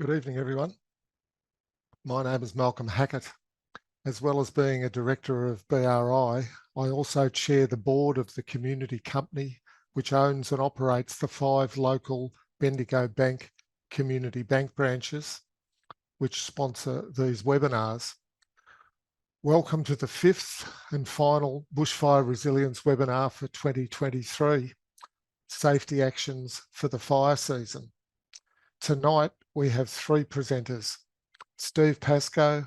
Good evening, everyone. My name is Malcolm Hackett. As well as being a director of BRI, I also chair the board of the community company which owns and operates the 5 local Bendigo Bank community bank branches which sponsor these webinars. Welcome to the 5th and final Bushfire Resilience webinar for 2023, Safety Actions for the Fire Season. Tonight we have 3 presenters, Steve Pascoe,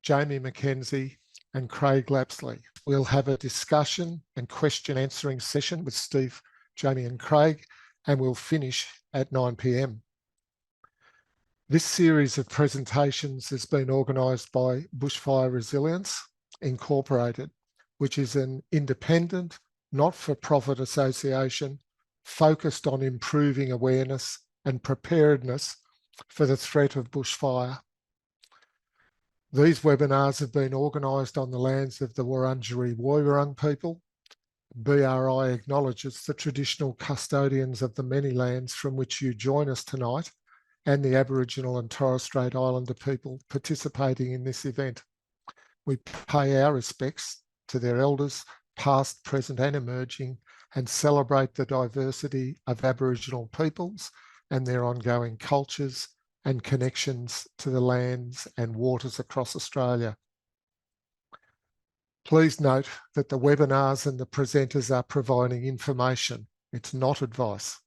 Jamie Mackenzie and Craig Lapsley. We'll have a discussion and question answering session with Steve, Jamie and Craig, and we'll finish at 9 p.m. This series of presentations has been organised by Bushfire Resilience Incorporated, which is an independent, not-for-profit association focused on improving awareness and preparedness for the threat of bushfire. These webinars have been organised on the lands of the Wurundjeri Woiwurrung people. BRI acknowledges the traditional custodians of the many lands from which you join us tonight and the Aboriginal and Torres Strait Islander people participating in this event. We pay our respects to their elders, past, present and emerging, and celebrate the diversity of Aboriginal peoples and their ongoing cultures and connections to the lands and waters across Australia. Please note that the webinars and the presenters are providing information. It's not advice.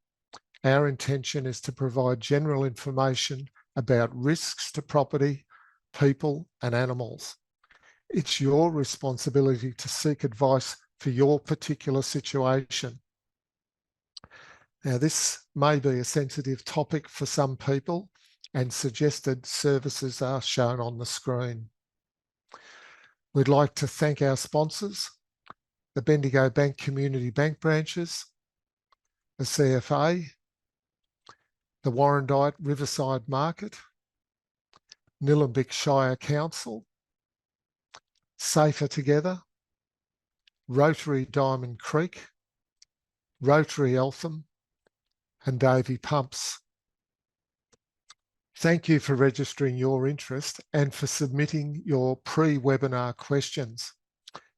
Our intention is to provide general information about risks to property, people and animals. It's your responsibility to seek advice for your particular situation. Now, this may be a sensitive topic for some people, and suggested services are shown on the screen. We'd like to thank our sponsors, the Bendigo Bank Community Bank branches, the CFA, the Warrandyte Riverside Market, Nillumbik Shire Council, Safer Together, Rotary Diamond Creek, Rotary Eltham, and Davey Pumps. Thank you for registering your interest and for submitting your pre-webinar questions.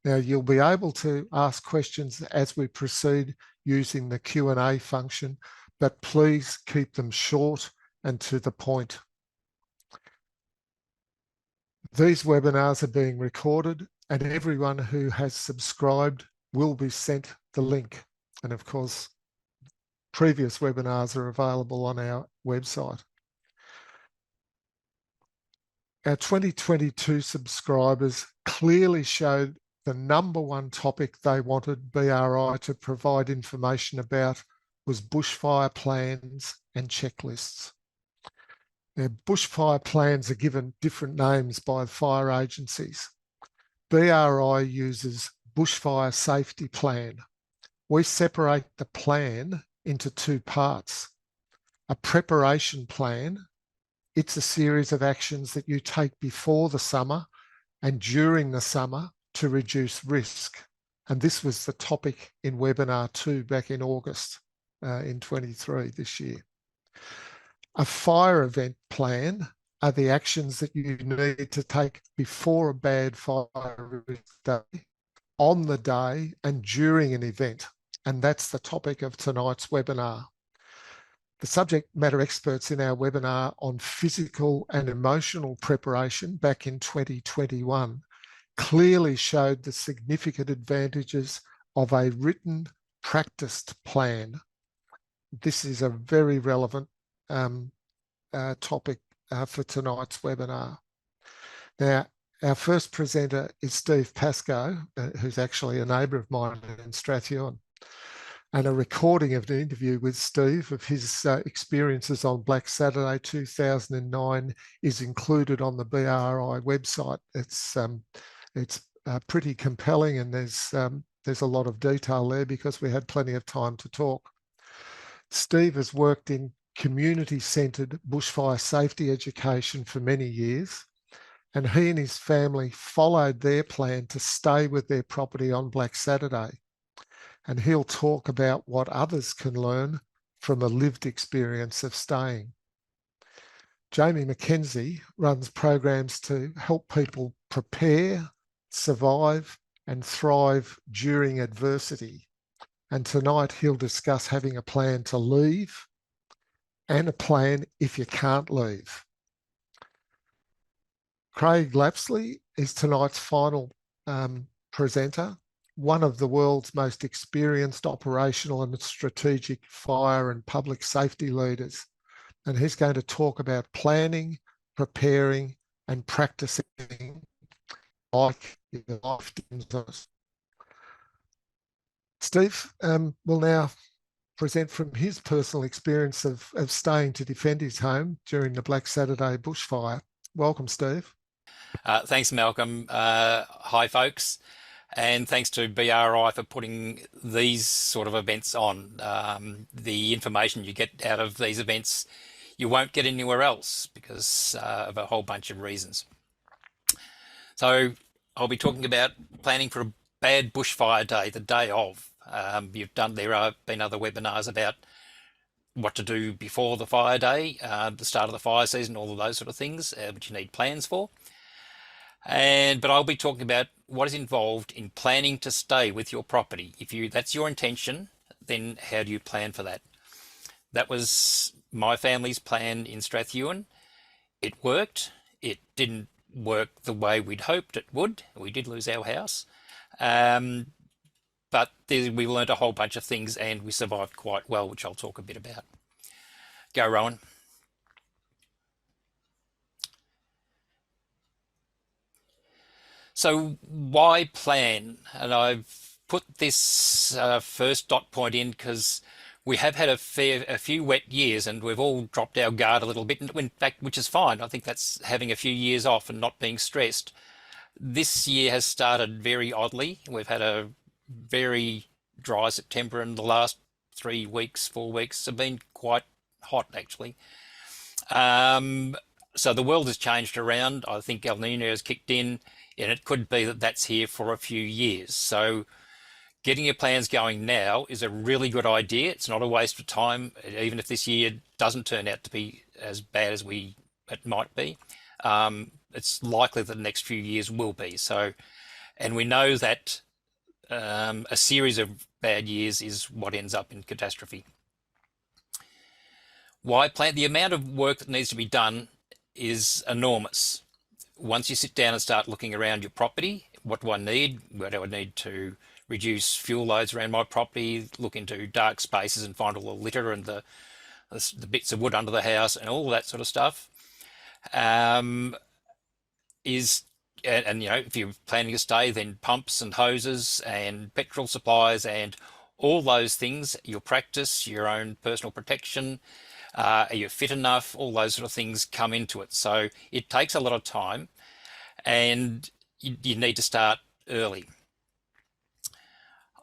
Now, you'll be able to ask questions as we proceed using the Q&A function, but please keep them short and to the point. These webinars are being recorded and everyone who has subscribed will be sent the link. And of course, previous webinars are available on our website. Our 2022 subscribers clearly showed the #1 topic they wanted BRI to provide information about was bushfire plans and checklists. Now, bushfire plans are given different names by fire agencies. BRI uses Bushfire Safety Plan. We separate the plan into 2 parts. A preparation plan. It's a series of actions that you take before the summer and during the summer to reduce risk. And this was the topic in webinar 2 back in August in 23 this year. A fire event plan are the actions that you need to take before a bad fire risk day, on the day and during an event. And that's the topic of tonight's webinar. The subject matter experts in our webinar on physical and emotional preparation back in 2021 clearly showed the significant advantages of a written, practiced plan. This is a very relevant topic for tonight's webinar. Now, our first presenter is Steve Pascoe, who's actually a neighbour of mine in Strathewen. And a recording of the interview with Steve of his experiences on Black Saturday 2009 is included on the BRI website. It's pretty compelling, and there's a lot of detail there because we had plenty of time to talk. Steve has worked in community-centred bushfire safety education for many years, and he and his family followed their plan to stay with their property on Black Saturday. And he'll talk about what others can learn from a lived experience of staying. Jamie Mackenzie runs programs to help people prepare, survive, and thrive during adversity. And tonight he'll discuss having a plan to leave and a plan if you can't leave. Craig Lapsley is tonight's final presenter, one of the world's most experienced operational and strategic fire and public safety leaders. And he's going to talk about planning, preparing, and practicing like your life depends on us. Steve will now present from his personal experience of staying to defend his home during the Black Saturday bushfire. Welcome, Steve. Thanks, Malcolm. Hi, folks. And thanks to BRI for putting these sort of events on. The information you get out of these events, you won't get anywhere else because of a whole bunch of reasons. So I'll be talking about planning for a bad bushfire day, the day of. There have been other webinars about what to do before the fire day, the start of the fire season, all of those sort of things, which you need plans for. But I'll be talking about what is involved in planning to stay with your property. If that's your intention, then how do you plan for that? That was my family's plan in Strathewen. It worked. It didn't work the way we'd hoped it would. We did lose our house. But we learned a whole bunch of things and we survived quite well, which I'll talk a bit about. Go, Rowan. So why plan? And I've put this first dot point in because we have had a few wet years and we've all dropped our guard a little bit, in fact, which is fine. I think that's having a few years off and not being stressed. This year has started very oddly. We've had a very dry September and the last 3 weeks, 4 weeks have been quite hot actually. So the world has changed around. I think El Nino has kicked in and it could be that that's here for a few years. So getting your plans going now is a really good idea. It's not a waste of time, even if this year doesn't turn out to be as bad as it might be. It's likely that the next few years will be. So, and we know that a series of bad years is what ends up in catastrophe. Why plan? The amount of work that needs to be done is enormous. Once you sit down and start looking around your property, what do I need? Where do I need to reduce fuel loads around my property? Look into dark spaces and find all the litter and the bits of wood under the house and all that sort of stuff. And you know, if you're planning to stay, then pumps and hoses and petrol supplies and all those things, your practice, your own personal protection, are you fit enough? All those sort of things come into it. So it takes a lot of time and you need to start early.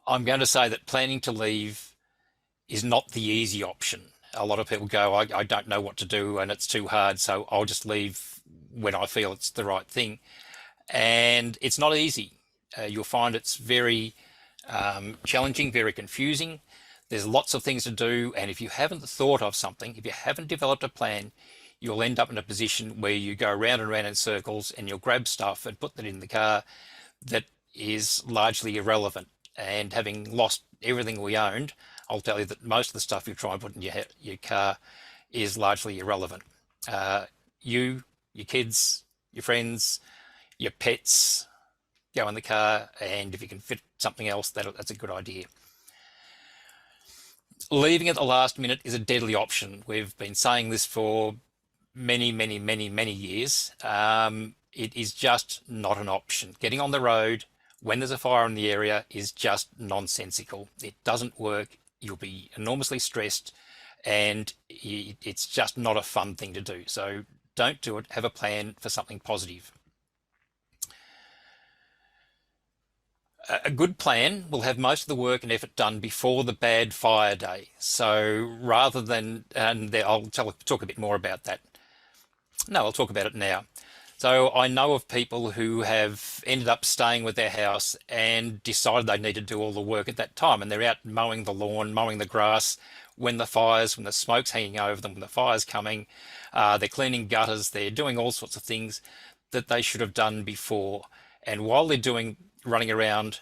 I'm going to say that planning to leave is not the easy option. A lot of people go, I don't know what to do and it's too hard, so I'll just leave when I feel it's the right thing. And it's not easy. You'll find it's very challenging, very confusing. There's lots of things to do, and if you haven't thought of something, if you haven't developed a plan, you'll end up in a position where you go round and round in circles and you'll grab stuff and put that in the car that is largely irrelevant. And having lost everything we owned, I'll tell you that most of the stuff you try and put in your car is largely irrelevant. Your kids, your friends, your pets go in the car, and if you can fit something else, that's a good idea. Leaving at the last minute is a deadly option. We've been saying this for many, many, many, many years. It is just not an option. Getting on the road when there's a fire in the area is just nonsensical. It doesn't work. You'll be enormously stressed and it's just not a fun thing to do. So don't do it. Have a plan for something positive. A good plan will have most of the work and effort done before the bad fire day. So rather than, I'll talk a bit more about that. No, I'll talk about it now. So I know of people who have ended up staying with their house and decided they need to do all the work at that time, and they're out mowing the lawn, mowing the grass when the smoke's hanging over them, when the fire's coming, they're cleaning gutters, they're doing all sorts of things that they should have done before. And while they're running around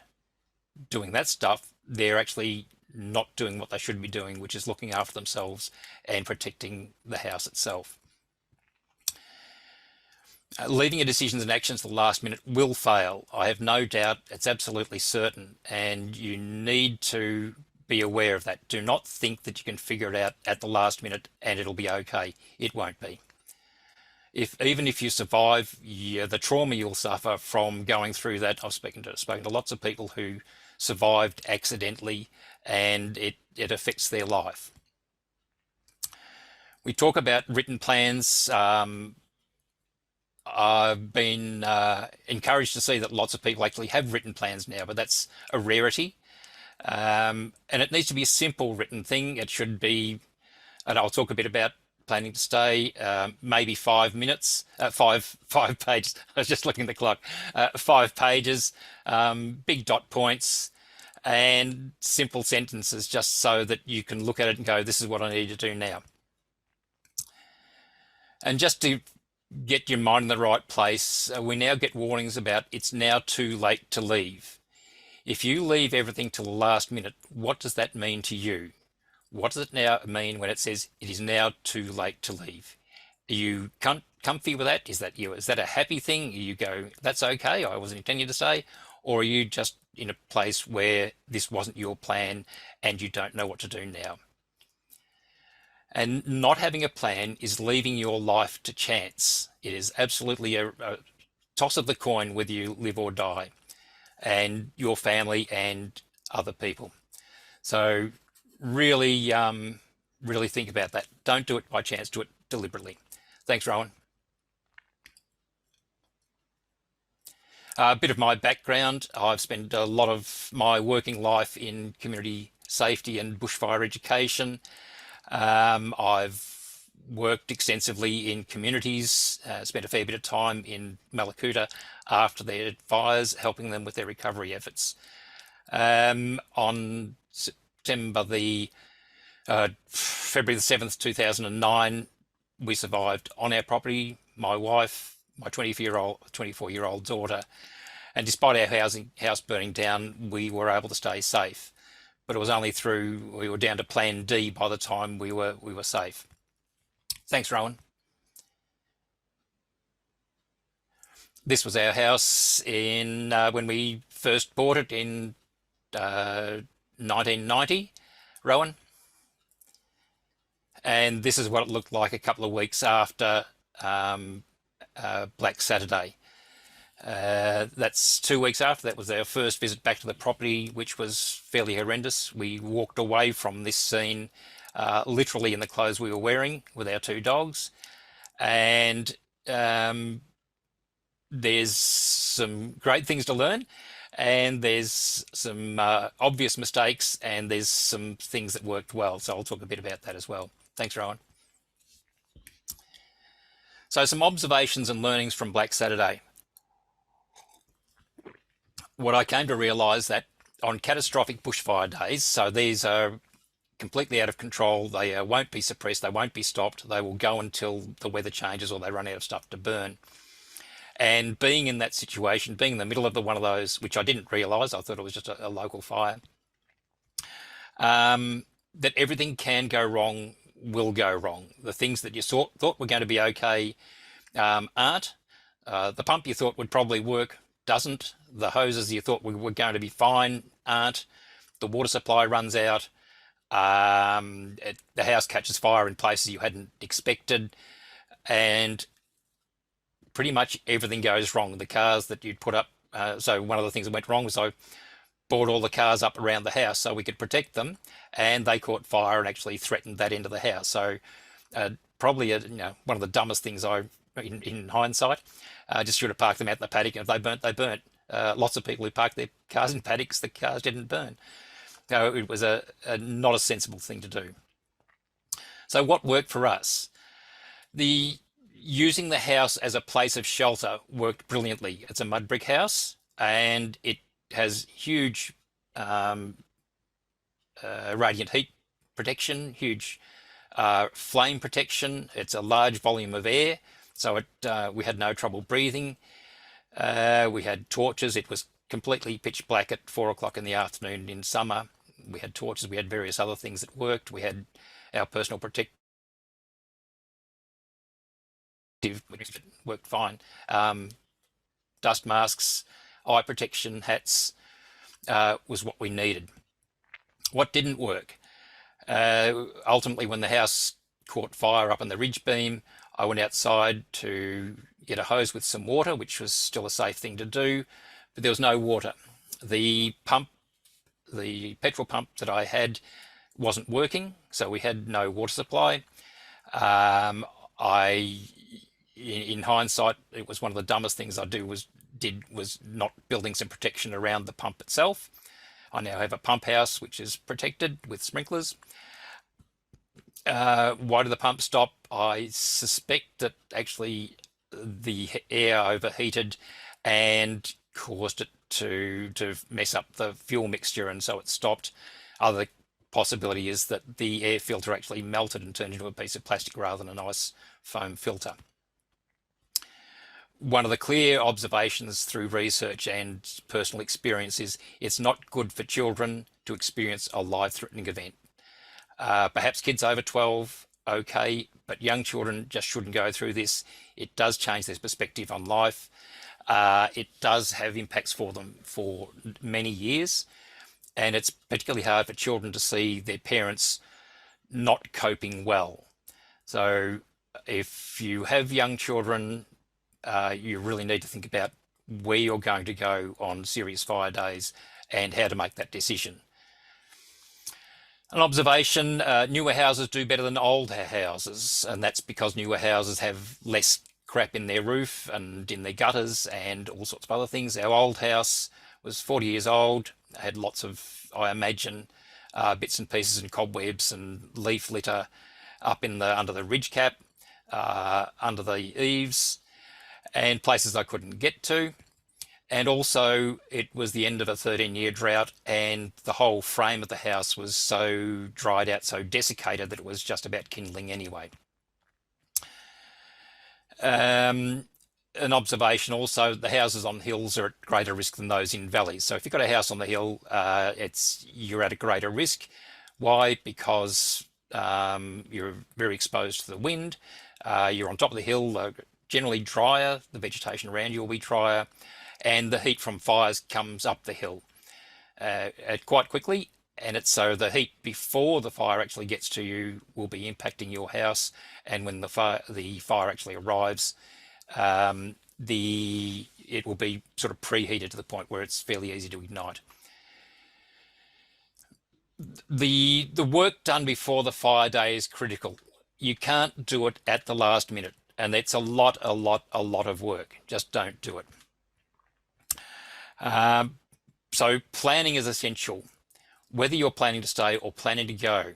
doing that stuff, they're actually not doing what they should be doing, which is looking after themselves and protecting the house itself. Leaving your decisions and actions to the last minute will fail. I have no doubt, it's absolutely certain, and you need to be aware of that. Do not think that you can figure it out at the last minute and it'll be okay. It won't be. Even if you survive, the trauma you'll suffer from going through that. I've spoken to lots of people who survived accidentally, and it affects their life. We talk about written plans. I've been encouraged to see that lots of people actually have written plans now, but that's a rarity. And it needs to be a simple written thing. It should be, and I'll talk a bit about planning to stay, maybe 5 minutes, five pages. I was just looking at the clock. 5 pages, big dot points, and simple sentences, just so that you can look at it and go, this is what I need to do now. And just to get your mind in the right place, we now get warnings about it's now too late to leave. If you leave everything till the last minute, what does that mean to you? What does it now mean when it says it is now too late to leave? Are you comfy with that? Is that a happy thing? You go, that's okay, I wasn't intending to stay? Or are you just in a place where this wasn't your plan and you don't know what to do now? And not having a plan is leaving your life to chance. It is absolutely a toss of the coin whether you live or die, and your family and other people. So really, really think about that. Don't do it by chance, do it deliberately. Thanks, Rowan. A bit of my background. I've spent a lot of my working life in community safety and bushfire education. I've worked extensively in communities, spent a fair bit of time in Malakuta after their fires, helping them with their recovery efforts. On February the 7th, 2009, we survived on our property, my wife, my 24-year-old daughter, and despite our house burning down, we were able to stay safe. But it was only we were down to plan D by the time we were safe. Thanks, Rowan. This was our house in when we first bought it in 1990, Rowan. And this is what it looked like a couple of weeks after Black Saturday. That's 2 weeks after. That was our first visit back to the property, which was fairly horrendous. We walked away from this scene literally in the clothes we were wearing with our 2 dogs. And there's some great things to learn, and there's some obvious mistakes, and there's some things that worked well. So I'll talk a bit about that as well. Thanks, Rowan. So some observations and learnings from Black Saturday. What I came to realise that on catastrophic bushfire days, so these are completely out of control, they won't be suppressed, they won't be stopped, they will go until the weather changes or they run out of stuff to burn. And being in that situation, being in the middle of one of those, which I didn't realise, I thought it was just a local fire, that everything can go wrong, will go wrong. The things that you thought were going to be okay aren't. The pump you thought would probably work doesn't. The hoses you thought were going to be fine aren't. The water supply runs out. The house catches fire in places you hadn't expected, and pretty much everything goes wrong. The cars that you'd put up, so one of the things that went wrong was I brought all the cars up around the house so we could protect them, and they caught fire and actually threatened that end of the house. So probably one of the dumbest things in hindsight, just should have parked them out in the paddock, and if they burnt, they burnt. Lots of people who parked their cars in paddocks, the cars didn't burn. So it was not a sensible thing to do. So what worked for us? Using the house as a place of shelter worked brilliantly. It's a mud brick house, and it has huge radiant heat protection, huge flame protection. It's a large volume of air, so we had no trouble breathing. We had torches. It was completely pitch black at 4 o'clock in the afternoon in summer. We had torches. We had various other things that worked. We had our personal protective, which worked fine. Dust masks, eye protection, hats was what we needed. What didn't work? Ultimately, when the house caught fire up on the ridge beam, I went outside to get a hose with some water, which was still a safe thing to do, but there was no water. The pump, the petrol pump that I had wasn't working, so we had no water supply. In hindsight, it was one of the dumbest things I did was not building some protection around the pump itself. I now have a pump house which is protected with sprinklers. Why did the pump stop? I suspect that actually the air overheated and caused it to mess up the fuel mixture, and so it stopped. Other possibility is that the air filter actually melted and turned into a piece of plastic rather than a nice foam filter. One of the clear observations through research and personal experience is it's not good for children to experience a life-threatening event. Perhaps kids over 12, okay, but young children just shouldn't go through this. It does change their perspective on life. It does have impacts for them for many years, and it's particularly hard for children to see their parents not coping well. So if you have young children, you really need to think about where you're going to go on serious fire days and how to make that decision. An observation, newer houses do better than older houses, and that's because newer houses have less crap in their roof and in their gutters and all sorts of other things. Our old house was 40 years old, had lots of, I imagine, bits and pieces and cobwebs and leaf litter up in under the ridge cap, under the eaves, and places I couldn't get to. And also it was the end of a 13-year drought, and the whole frame of the house was so dried out, so desiccated, that it was just about kindling anyway. An observation also, the houses on hills are at greater risk than those in valleys. So if you've got a house on the hill, you're at a greater risk. Why? Because you're very exposed to the wind. You're on top of the hill, generally drier, the vegetation around you will be drier, and the heat from fires comes up the hill quite quickly, and it's so the heat before the fire actually gets to you will be impacting your house, and when the fire actually arrives, it will be sort of preheated to the point where it's fairly easy to ignite. The work done before the fire day is critical. You can't do it at the last minute, and that's a lot of work. Just don't do it. So planning is essential. Whether you're planning to stay or planning to go,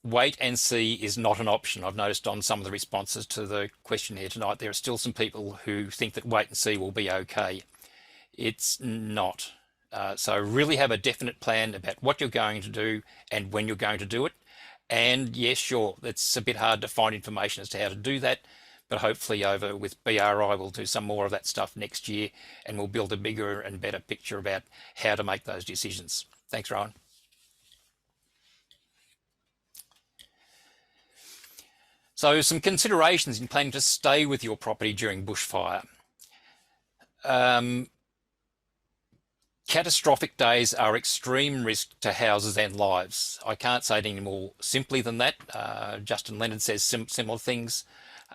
wait and see is not an option. I've noticed on some of the responses to the questionnaire tonight, there are still some people who think that wait and see will be okay. It's not. So really have a definite plan about what you're going to do and when you're going to do it. And yes, sure, it's a bit hard to find information as to how to do that, but hopefully over with BRI, we'll do some more of that stuff next year, and we'll build a bigger and better picture about how to make those decisions. Thanks, Rowan. So some considerations in planning to stay with your property during bushfire. Catastrophic days are extreme risk to houses and lives. I can't say it any more simply than that. Justin Leonard says similar things.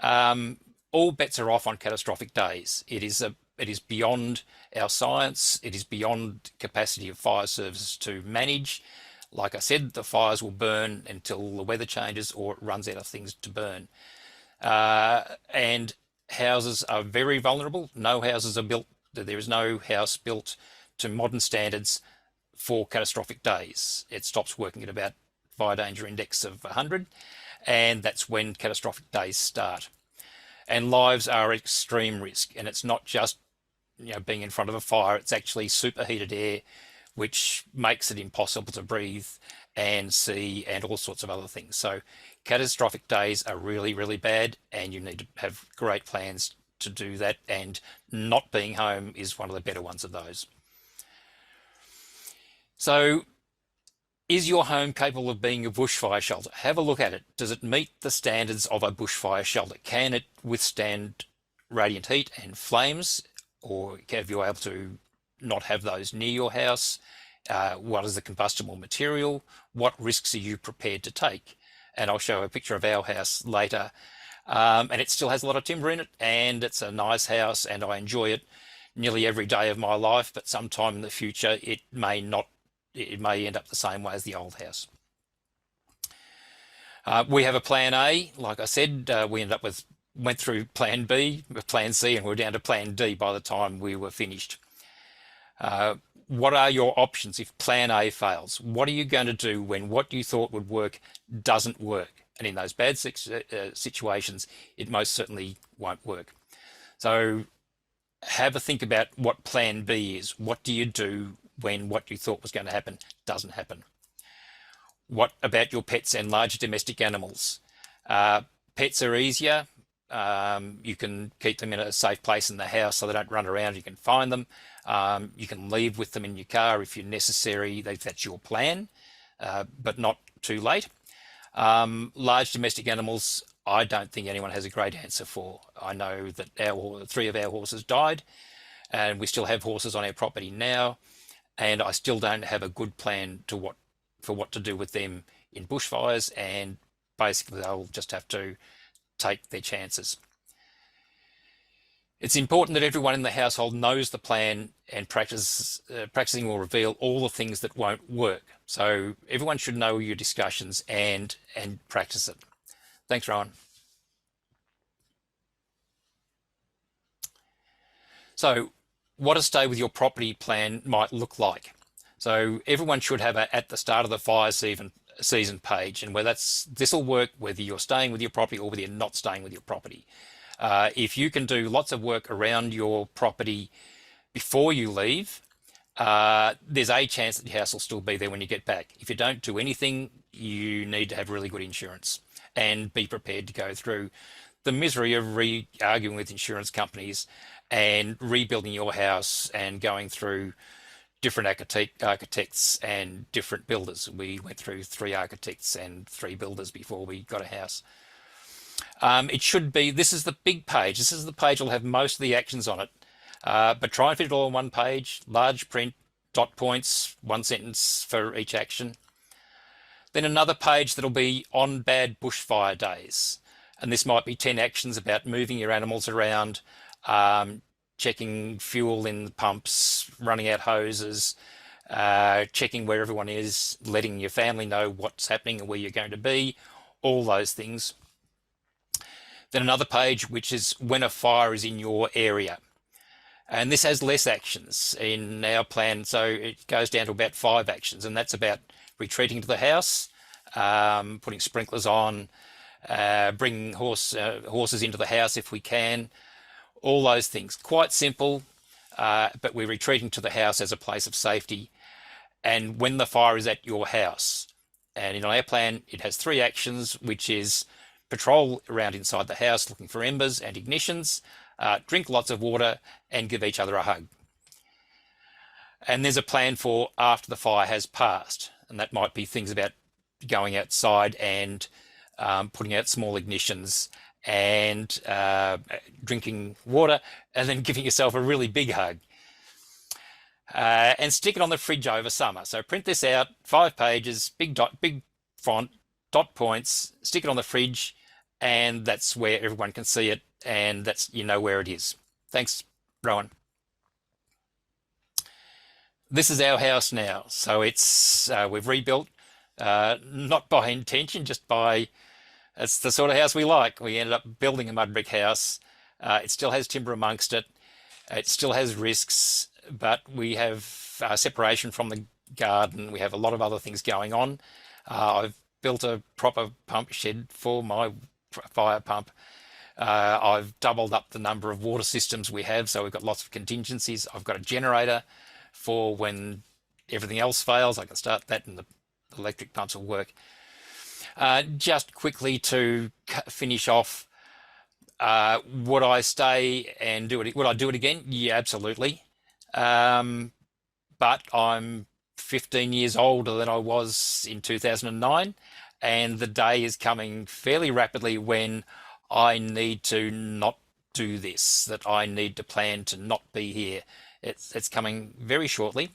All bets are off on catastrophic days. It is beyond our science. It is beyond capacity of fire services to manage. Like I said, the fires will burn until the weather changes or it runs out of things to burn. And houses are very vulnerable. No houses are built. There is no house built to modern standards for catastrophic days. It stops working at about fire danger index of 100, and that's when catastrophic days start. And lives are extreme risk, and it's not just being in front of a fire. It's actually superheated air which makes it impossible to breathe and see and all sorts of other things. So catastrophic days are really, really bad, and you need to have great plans to do that, and not being home is one of the better ones of those. So is your home capable of being a bushfire shelter? Have a look at it. Does it meet the standards of a bushfire shelter? Can it withstand radiant heat and flames, or have you able to not have those near your house? What is the combustible material? What risks are you prepared to take? And I'll show a picture of our house later. And it still has a lot of timber in it, and it's a nice house, and I enjoy it nearly every day of my life, but sometime in the future it may not, it may end up the same way as the old house. We have a plan A. Like I said, we went through plan B, plan C, and we're down to plan D by the time we were finished. What are your options if plan A fails? What are you going to do when what you thought would work doesn't work? And in those bad situations, it most certainly won't work. So have a think about what plan B is. What do you do when what you thought was going to happen doesn't happen? What about your pets and large domestic animals? Pets are easier. You can keep them in a safe place in the house so they don't run around. You can find them. You can leave with them in your car if you're necessary, if that's your plan, but not too late. Large domestic animals, I don't think anyone has a great answer for. I know that 3 of our horses died, and we still have horses on our property now, and I still don't have a good plan for what to do with them in bushfires, and basically they'll just have to take their chances. It's important that everyone in the household knows the plan, and practicing will reveal all the things that won't work. So everyone should know your discussions and practice it. Thanks, Rowan. So what a stay with your property plan might look like. So everyone should have at the start of the fire season page, and this will work whether you're staying with your property or whether you're not staying with your property. If you can do lots of work around your property before you leave, there's a chance that your house will still be there when you get back. If you don't do anything, you need to have really good insurance and be prepared to go through the misery of arguing with insurance companies and rebuilding your house and going through different architects and different builders. We went through 3 architects and 3 builders before we got a house. It should be, this is the big page. This is the page that will have most of the actions on it. But try and fit it all on one page, large print, dot points, 1 sentence for each action. Then another page that'll be on bad bushfire days. And this might be 10 actions about moving your animals around, checking fuel in the pumps, running out hoses, checking where everyone is, letting your family know what's happening and where you're going to be, all those things. Then another page, which is when a fire is in your area. And this has less actions in our plan, so it goes down to about 5 actions, and that's about retreating to the house, putting sprinklers on, bringing horses into the house if we can, all those things. Quite simple, but we're retreating to the house as a place of safety. And when the fire is at your house, and in our plan, it has 3 actions, which is patrol around inside the house looking for embers and ignitions, drink lots of water, and give each other a hug. And there's a plan for after the fire has passed, and that might be things about going outside and putting out small ignitions and drinking water, and then giving yourself a really big hug. And stick it on the fridge over summer. So print this out, 5 pages, big font, dot points, stick it on the fridge, and that's where everyone can see it, and that's, you know where it is. Thanks, Rowan. This is our house now. So it's we've rebuilt, not by intention, just by, it's the sort of house we like. We ended up building a mud brick house. It still has timber amongst it. It still has risks, but we have separation from the garden. We have a lot of other things going on. I've built a proper pump shed for my fire pump. I've doubled up the number of water systems we have, so we've got lots of contingencies. I've got a generator for when everything else fails, I can start that and the electric pumps will work. Just quickly to finish off, would I stay and do it? Would I do it again? Yeah, absolutely. But I'm 15 years older than I was in 2009, and the day is coming fairly rapidly when I need to not do this, that I need to plan to not be here. It's coming very shortly,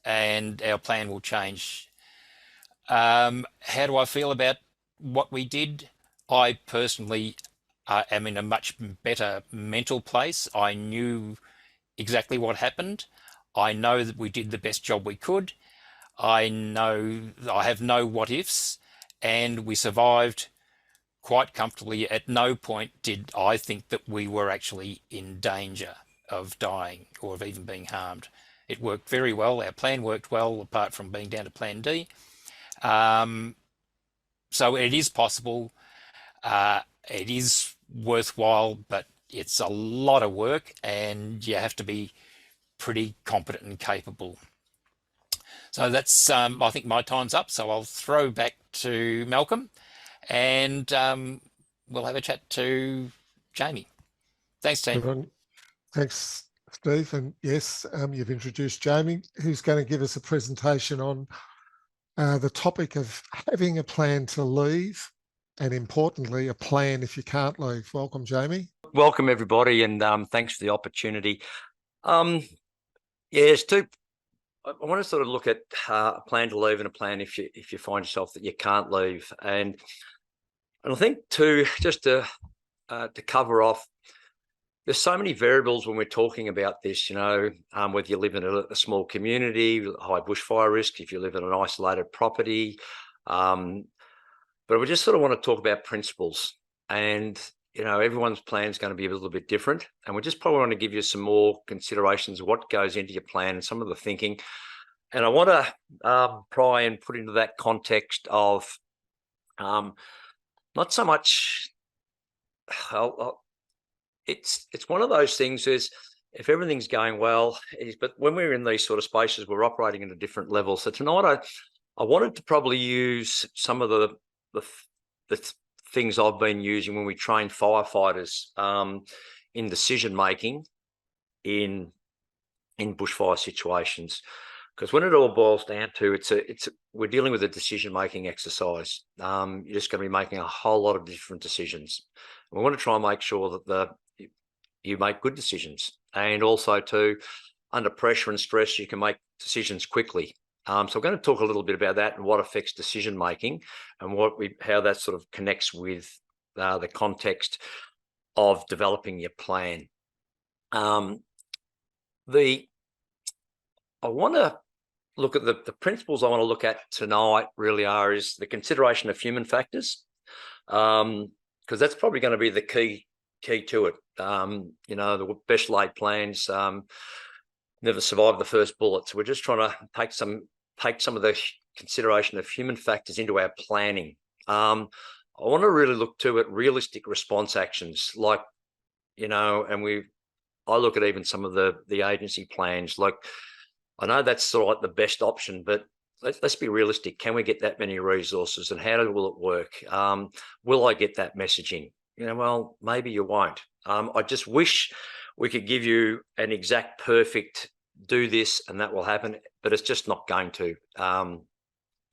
and our plan will change. How do I feel about what we did? I personally am in a much better mental place. I knew exactly what happened. I know that we did the best job we could. I know I have no what ifs, and we survived quite comfortably. At no point did I think that we were actually in danger of dying or of even being harmed. It worked very well. Our plan worked well, apart from being down to Plan D. So it is possible. It is worthwhile, but it's a lot of work, and you have to be pretty competent and capable. So that's, I think my time's up. So I'll throw back to Malcolm, and we'll have a chat to Jamie. Thanks, team. Everyone, thanks, Steve. And yes, you've introduced Jamie, who's going to give us a presentation on the topic of having a plan to leave, and importantly, a plan if you can't leave. Welcome, Jamie. Welcome, everybody, and thanks for the opportunity. Yes, I want to sort of look at a plan to leave and a plan if you find yourself that you can't leave, and I think too, just to cover off, there's so many variables when we're talking about this, you know, whether you live in a small community, high bushfire risk, if you live in an isolated property, but we just sort of want to talk about principles, and you know, everyone's plan is going to be a little bit different, and we just probably want to give you some more considerations of what goes into your plan and some of the thinking. And I want to try and put into that context of not so much. It's one of those things is if everything's going well, but when we're in these sort of spaces, we're operating at a different level. So tonight, I wanted to probably use some of the things I've been using when we train firefighters in decision making in bushfire situations, because when it all boils down to we're dealing with a decision making exercise. You're just going to be making a whole lot of different decisions. We want to try and make sure that you make good decisions, and also too, under pressure and stress, you can make decisions quickly. So I'm going to talk a little bit about that and what affects decision making, and how that sort of connects with the context of developing your plan. I want to look at the principles I want to look at tonight. Really is the consideration of human factors, because that's probably going to be the key to it. You know, the best laid plans never survive the first bullet. So we're just trying to take some of the consideration of human factors into our planning. I want to really look to at realistic response actions, like, you know, and I look at even some of the agency plans. Like, I know that's sort of like the best option, but let's be realistic. Can we get that many resources, and how will it work? Will I get that messaging? You know, well, maybe you won't. I just wish we could give you an exact perfect do this and that will happen, but it's just not going to. And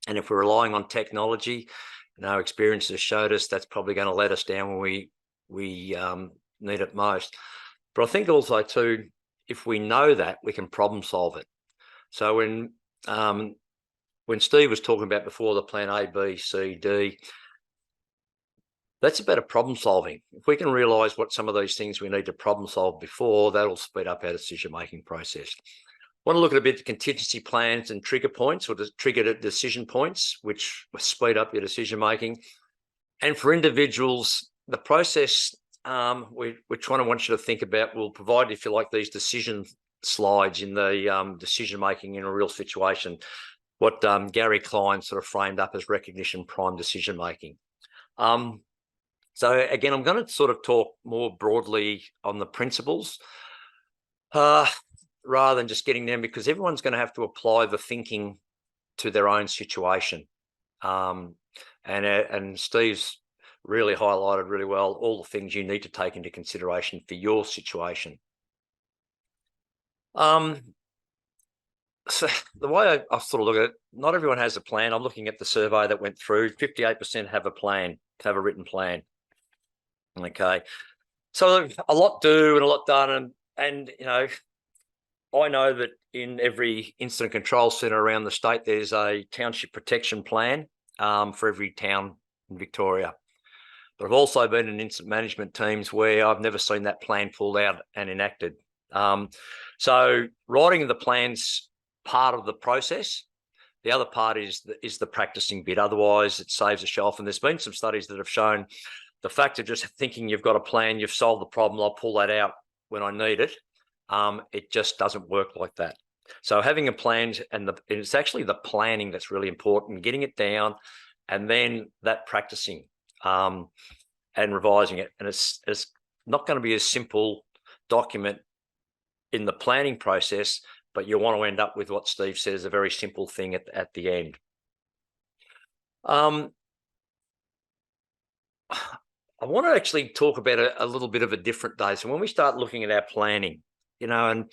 if we're relying on technology, you know, experience has showed us that's probably going to let us down when we need it most. But I think also too, if we know that, we can problem solve it. So when Steve was talking about before the plan A, B, C, D, that's about a problem solving. If we can realise what some of these things we need to problem solve before, that'll speed up our decision-making process. I want to look at a bit of contingency plans and trigger points, or trigger decision points, which speed up your decision-making. And for individuals, the process we're trying to want you to think about will provide, if you like, these decision slides in the decision-making in a real situation, what Gary Klein sort of framed up as recognition prime decision-making. So again, I'm going to sort of talk more broadly on the principles. rather than just getting them, because everyone's going to have to apply the thinking to their own situation. And Steve's really highlighted really well all the things you need to take into consideration for your situation. So the way I sort of look at it, not everyone has a plan. I'm looking at the survey that went through. 58% have a plan, have a written plan. Okay, so a lot do and a lot done, and you know, I know that in every incident control centre around the state, there's a township protection plan for every town in Victoria. But I've also been in incident management teams where I've never seen that plan pulled out and enacted. So writing the plan's part of the process. The other part is the practicing bit. Otherwise, it saves a shelf. And there's been some studies that have shown the fact of just thinking you've got a plan, you've solved the problem, I'll pull that out when I need it. It just doesn't work like that. So having a plan, and it's actually the planning that's really important, getting it down, and then that practicing and revising it. And it's not going to be a simple document in the planning process, but you want to end up with what Steve says, a very simple thing at the end. I want to actually talk about a little bit of a different day. So when we start looking at our planning, you know, and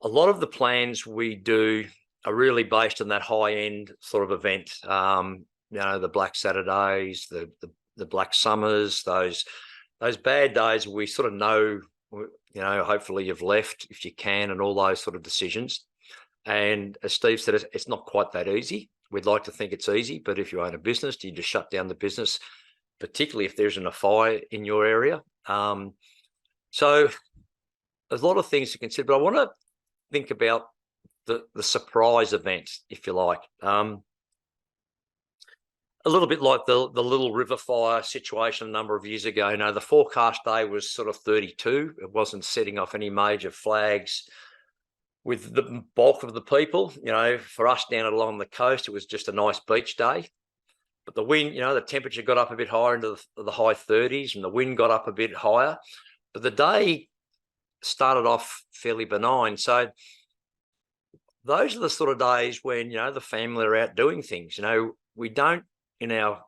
a lot of the plans we do are really based on that high-end sort of event. You know, the Black Saturdays, the Black Summers, those bad days we sort of know, you know, hopefully you've left if you can, and all those sort of decisions. And as Steve said, it's not quite that easy. We'd like to think it's easy, but if you own a business, do you just shut down the business, particularly if there's a fire in your area? So there's a lot of things to consider, but I want to think about the surprise event, if you like. A little bit like the Little River fire situation a number of years ago. You know, the forecast day was sort of 32. It wasn't setting off any major flags with the bulk of the people. You know, for us down along the coast, it was just a nice beach day. But the wind, you know, the temperature got up a bit higher into the high 30s, and the wind got up a bit higher. But the day started off fairly benign. So those are the sort of days when, you know, the family are out doing things. You know, we don't, in our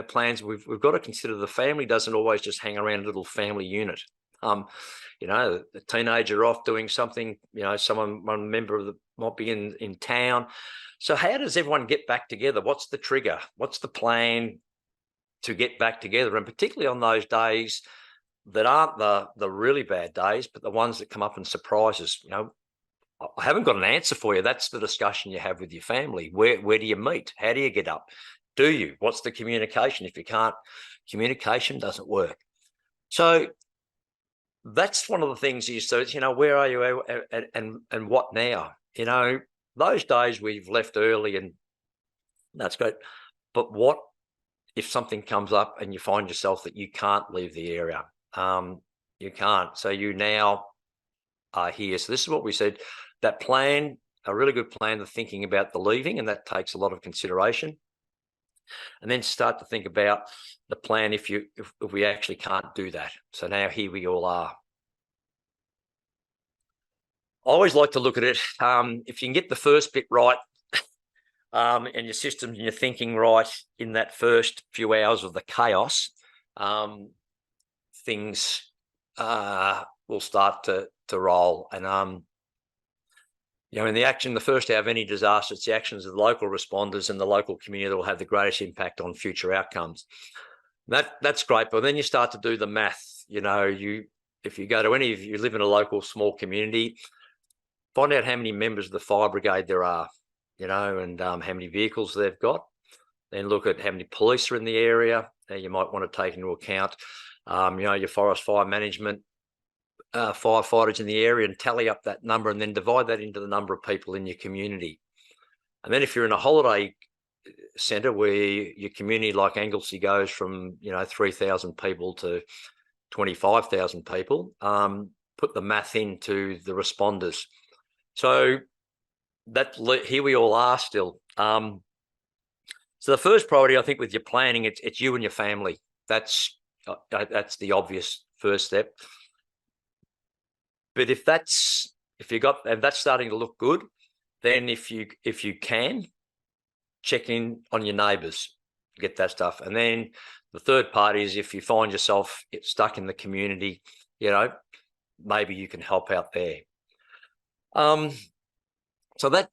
plans, we've got to consider the family doesn't always just hang around a little family unit. You know, the teenager off doing something, you know, one member of might be in town. So how does everyone get back together? What's the trigger? What's the plan to get back together? And particularly on those days that aren't the really bad days, but the ones that come up and surprise us. You know, I haven't got an answer for you. That's the discussion you have with your family. Where do you meet? How do you get up? Do you? What's the communication? If you can't, communication doesn't work. So that's one of the things is, so, you know, where are you and what now? You know, those days we've left early and that's great. But what if something comes up and you find yourself that you can't leave the area? You can't. So you now are here. So this is what we said, that plan, a really good plan, the thinking about the leaving, and that takes a lot of consideration. And then start to think about the plan if we actually can't do that. So now here we all are. I always like to look at it, if you can get the first bit right, and your systems and your thinking right in that first few hours of the chaos, things will start to roll. And you know, in the first hour of any disaster, it's the actions of the local responders and the local community that will have the greatest impact on future outcomes. That's great, but then you start to do the math. You know, if you go to you live in a local small community, find out how many members of the fire brigade there are, you know, and how many vehicles they've got. Then look at how many police are in the area. You might want to take into account, you know, your forest fire management firefighters in the area, and tally up that number, and then divide that into the number of people in your community. And then if you're in a holiday centre where your community like Anglesey goes from, you know, 3,000 people to 25,000 people, put the math into the responders. So here we all are still. So the first priority, I think, with your planning, it's you and your family. That's the obvious first step. But if that's and that's starting to look good, then if you can, check in on your neighbours, get that stuff. And then the third part is, if you find yourself stuck in the community, maybe you can help out there. So that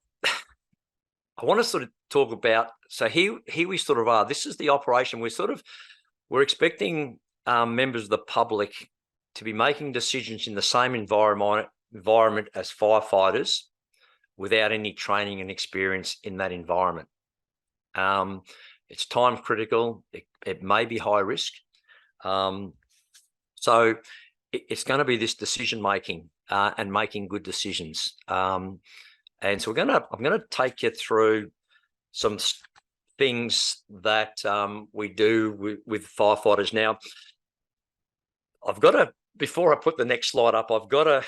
I want to sort of talk about. So here we sort of are. This is the operation. We're expecting members of the public to be making decisions in the same environment as firefighters, without any training and experience in that environment. It's time critical. It may be high risk. So it's going to be this decision making and making good decisions. And so I'm going to take you through some things that we do with firefighters. Now, before I put the next slide up, I've got to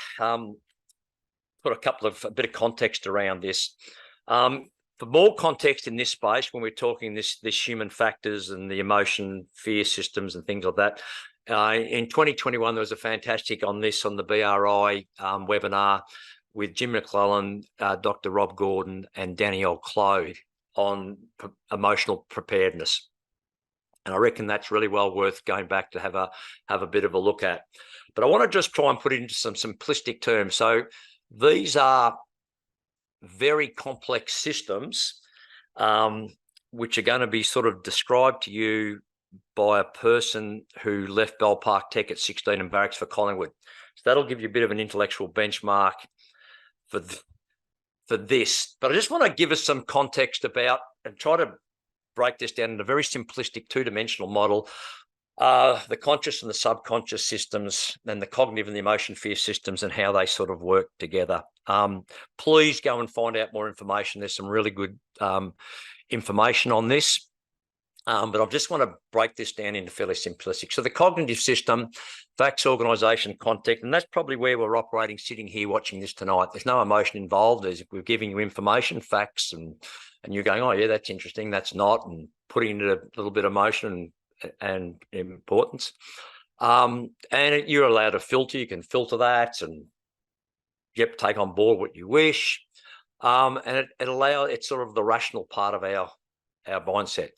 put a bit of context around this. For more context in this space, when we're talking this human factors and the emotion, fear systems and things like that, in 2021, there was a fantastic on the BRI webinar with Jim McClellan, Dr. Rob Gordon and Danielle Clode on emotional preparedness. And I reckon that's really well worth going back to have a bit of a look at. But I want to just try and put it into some simplistic terms. So these are very complex systems, which are going to be sort of described to you by a person who left Bell Park Tech at 16 and barracks for Collingwood. So that'll give you a bit of an intellectual benchmark for this. But I just want to give us some context about, and try to break this down in a very simplistic two-dimensional model, the conscious and the subconscious systems, and the cognitive and the emotion fear systems, and how they sort of work together. Please go and find out more information. There's some really good information on this. But I just want to break this down into fairly simplistic. So the cognitive system, facts, organisation, context, and that's probably where we're operating sitting here watching this tonight. There's no emotion involved. We're giving you information, facts, and you're going, oh yeah, that's interesting, that's not, and putting in a little bit of emotion and importance. And you're allowed to filter. You can filter that and take on board what you wish. And it's sort of the rational part of our mindset.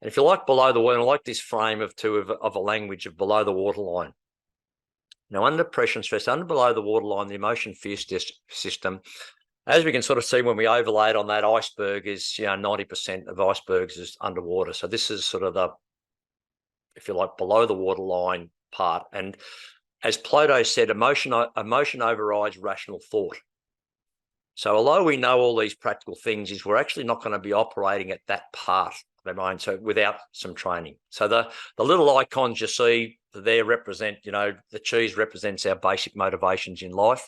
And if you like below the water, I like this frame of a language of below the waterline. Now, under pressure and stress, below the waterline, the emotion fear system, as we can sort of see when we overlay it on that iceberg, is 90% of icebergs is underwater. So this is sort of the, if you like, below the waterline part. And as Plato said, emotion overrides rational thought. So although we know all these practical things, we're actually not going to be operating at that part of our mind, so without some training. So the little icons you see there represent, the cheese represents our basic motivations in life.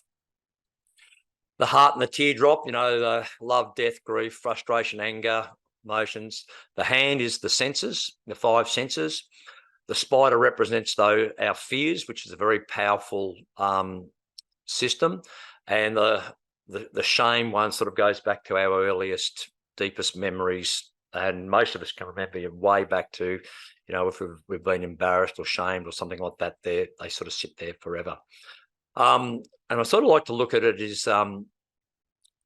The heart and the teardrop, the love, death, grief, frustration, anger, emotions. The hand is the senses, the 5 senses. The spider represents, though, our fears, which is a very powerful system. And the shame one sort of goes back to our earliest, deepest memories. And most of us can remember way back to, if we've been embarrassed or shamed or something like that, they sort of sit there forever. And I sort of like to look at it as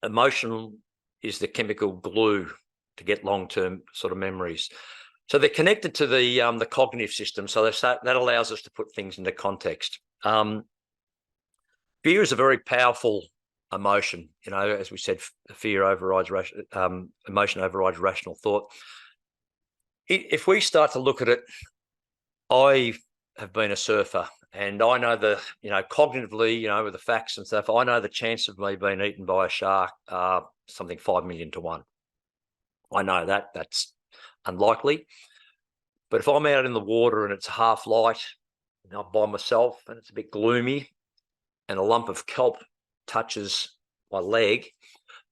emotion is the chemical glue to get long-term sort of memories. So they're connected to the cognitive system. So that allows us to put things into context. Fear is a very powerful emotion. As we said, fear overrides emotion overrides rational thought. If we start to look at it, I have been a surfer, and I know cognitively, with the facts and stuff, I know the chance of me being eaten by a shark something 5 million to 1. I know that's unlikely. But if I'm out in the water and it's half light, I'm by myself and it's a bit gloomy, and a lump of kelp touches my leg,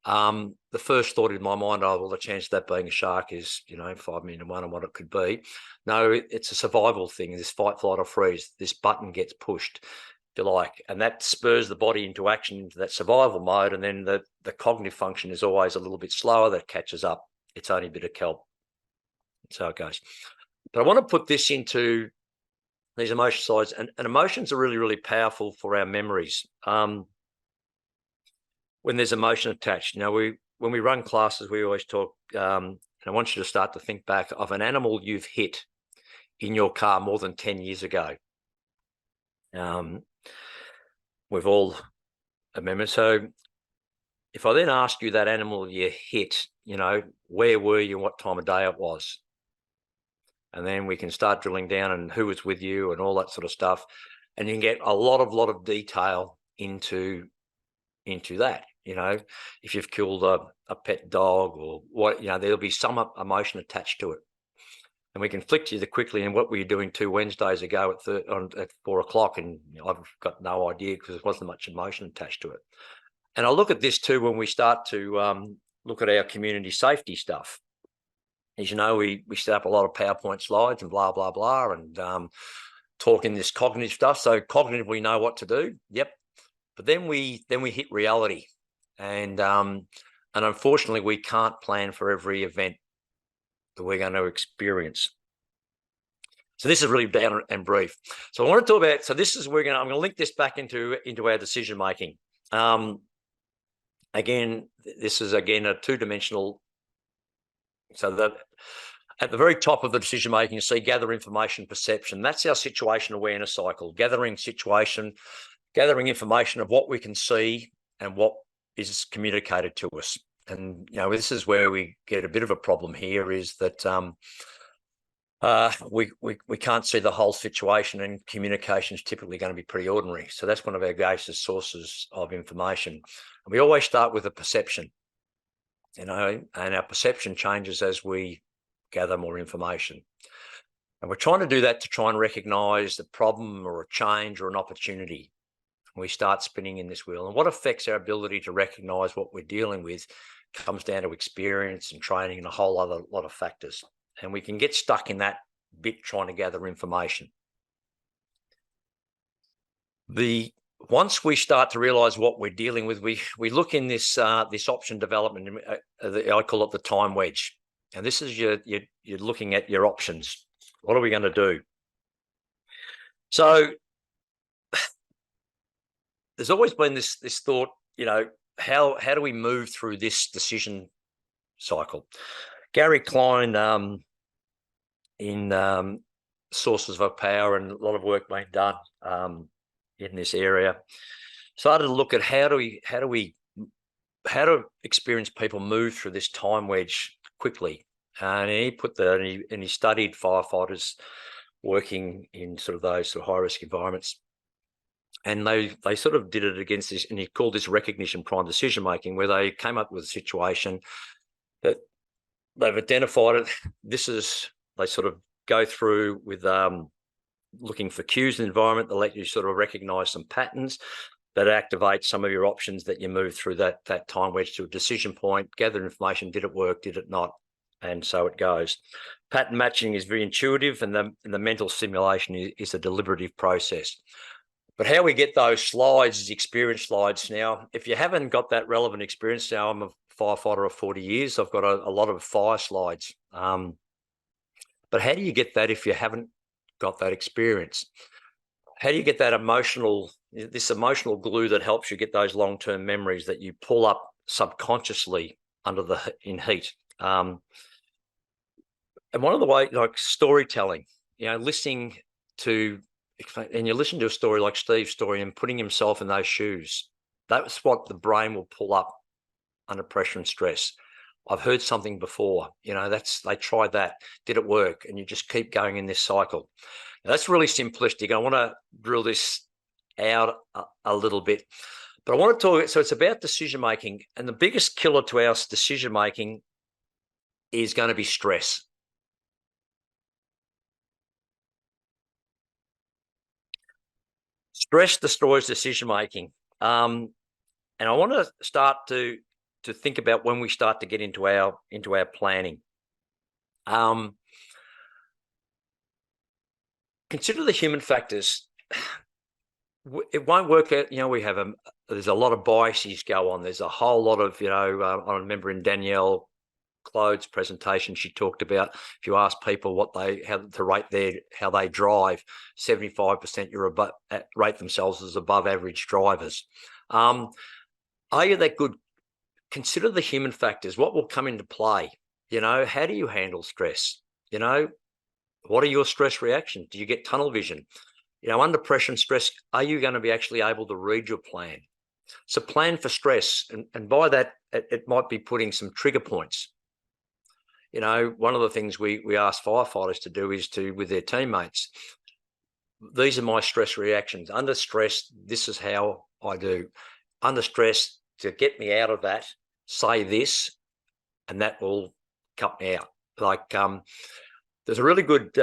the first thought in my mind, the chance of that being a shark is, 5 million to 1 and what it could be. No, it's a survival thing. This fight, flight or freeze, this button gets pushed, if you like, and that spurs the body into action, into that survival mode. And then the cognitive function is always a little bit slower. That catches up. It's only a bit of kelp. That's how it goes. But I want to put this into these emotion sides, and emotions are really, really powerful for our memories. when there's emotion attached. You know, when we run classes, we always talk, and I want you to start to think back of an animal you've hit in your car more than 10 years ago. We've all remember. So if I then ask you that animal you hit, you know, where were you, what time of day it was? And then we can start drilling down and who was with you and all that sort of stuff. And you can get a lot of detail into that. You know, if you've killed a pet dog or what, you know, there'll be some emotion attached to it. And we can flick to you quickly. And what were you doing 2 Wednesdays ago at 4 o'clock? And you know, I've got no idea because there wasn't much emotion attached to it. And I look at this too when we start to look at our community safety stuff. As you know, we set up a lot of PowerPoint slides and blah, blah, blah, and talking this cognitive stuff. So cognitively we know what to do. Yep. But then we hit reality. And unfortunately, we can't plan for every event that we're going to experience. So this is really down and brief. So I want to talk about, so this is, I'm going to link this back into our decision making. Again, this is again a 2-dimensional. So that at the very top of the decision making, you see gather information, perception. That's our situation awareness cycle, gathering information of what we can see and what is communicated to us. And, you know, this is where we get a bit of a problem here is that we can't see the whole situation, and communication is typically going to be pretty ordinary. So that's one of our greatest sources of information. And we always start with a perception, you know, and our perception changes as we gather more information. And we're trying to do that to try and recognize the problem or a change or an opportunity. We start spinning in this wheel, and what affects our ability to recognize what we're dealing with comes down to experience and training and a whole other lot of factors. And we can get stuck in that bit trying to gather information. Once we start to realize what we're dealing with, we look in this option development. I call it the time wedge. And this is you're looking at your options. What are we going to do? So there's always been this thought, you know, how do we move through this decision cycle? Gary Klein in Sources of Power, and a lot of work being done in this area, started to look at how do experienced people move through this time wedge quickly. And he put and he studied firefighters working in sort of those sort of high risk environments. And they sort of did it against this, and he called this recognition prime decision making, where they came up with a situation that they've identified it. They sort of go through with looking for cues in the environment that let you sort of recognize some patterns that activate some of your options, that you move through that time wedge to a decision point, gather information, did it work, did it not? And so it goes. Pattern matching is very intuitive, and the mental simulation is a deliberative process. But how we get those slides is experience slides. Now, if you haven't got that relevant experience, now I'm a firefighter of 40 years, I've got a lot of fire slides. But how do you get that if you haven't got that experience? How do you get that emotional glue that helps you get those long-term memories that you pull up subconsciously in heat? And one of the ways, like storytelling, you know, listening to, and you listen to a story like Steve's story and putting himself in those shoes, that's what the brain will pull up under pressure and stress. I've heard something before, you know, they tried that, did it work? And you just keep going in this cycle. Now, that's really simplistic. I want to drill this out a little bit, but I want to talk, so it's about decision making, and the biggest killer to our decision making is going to be stress. Stress destroys decision making. And I want to start to think about when we start to get into our planning. Consider the human factors. It won't work out, you know, there's a lot of biases go on. There's a whole lot of, you know, I remember in Danielle Clode's presentation, she talked about if you ask people how to rate how they drive, 75% rate themselves as above average drivers. Are you that good? Consider the human factors. What will come into play? You know, how do you handle stress? You know, what are your stress reactions? Do you get tunnel vision? You know, under pressure and stress, are you going to be actually able to read your plan? So plan for stress. And by that, it might be putting some trigger points. You know, one of the things we ask firefighters to do is to, with their teammates, these are my stress reactions. Under stress, this is how I do. Under stress, to get me out of that, say this, and that will cut me out. Like, there's a really good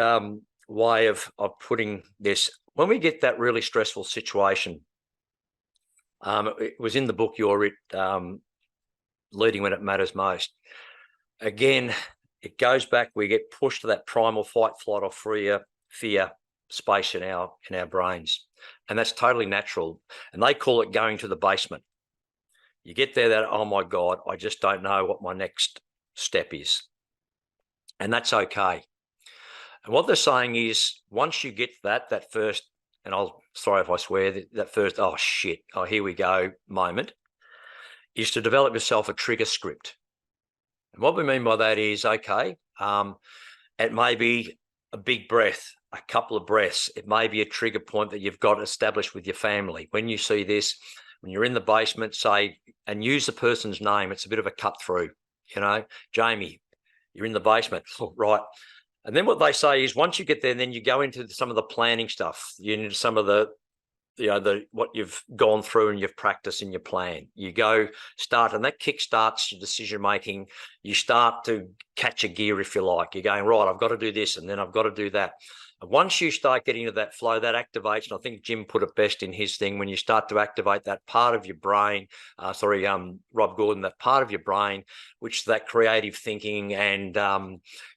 way of putting this. When we get that really stressful situation, it was in the book you wrote, Leading When It Matters Most. Again, it goes back, we get pushed to that primal fight, flight, or fear space in our brains. And that's totally natural. And they call it going to the basement. You get there that, oh my God, I just don't know what my next step is. And that's okay. And what they're saying is, once you get that first, and sorry if I swear, that first, oh shit, oh here we go moment, is to develop yourself a trigger script. And what we mean by that is, okay, it may be a big breath, a couple of breaths. It may be a trigger point that you've got established with your family. When you see this, when you're in the basement, say, and use the person's name. It's a bit of a cut through, you know, Jamie, you're in the basement, right? And then what they say is, once you get there, then you go into some of the planning stuff, into some of the, you know, what you've gone through and you've practiced in your plan. You go start, and that kick starts your decision making. You start to catch a gear, if you like. You're going, right, I've got to do this, and then I've got to do that. And once you start getting into that flow, that activation, I think Jim put it best in his thing, when you start to activate that part of your brain, Rob Gordon, that part of your brain, which is that creative thinking, and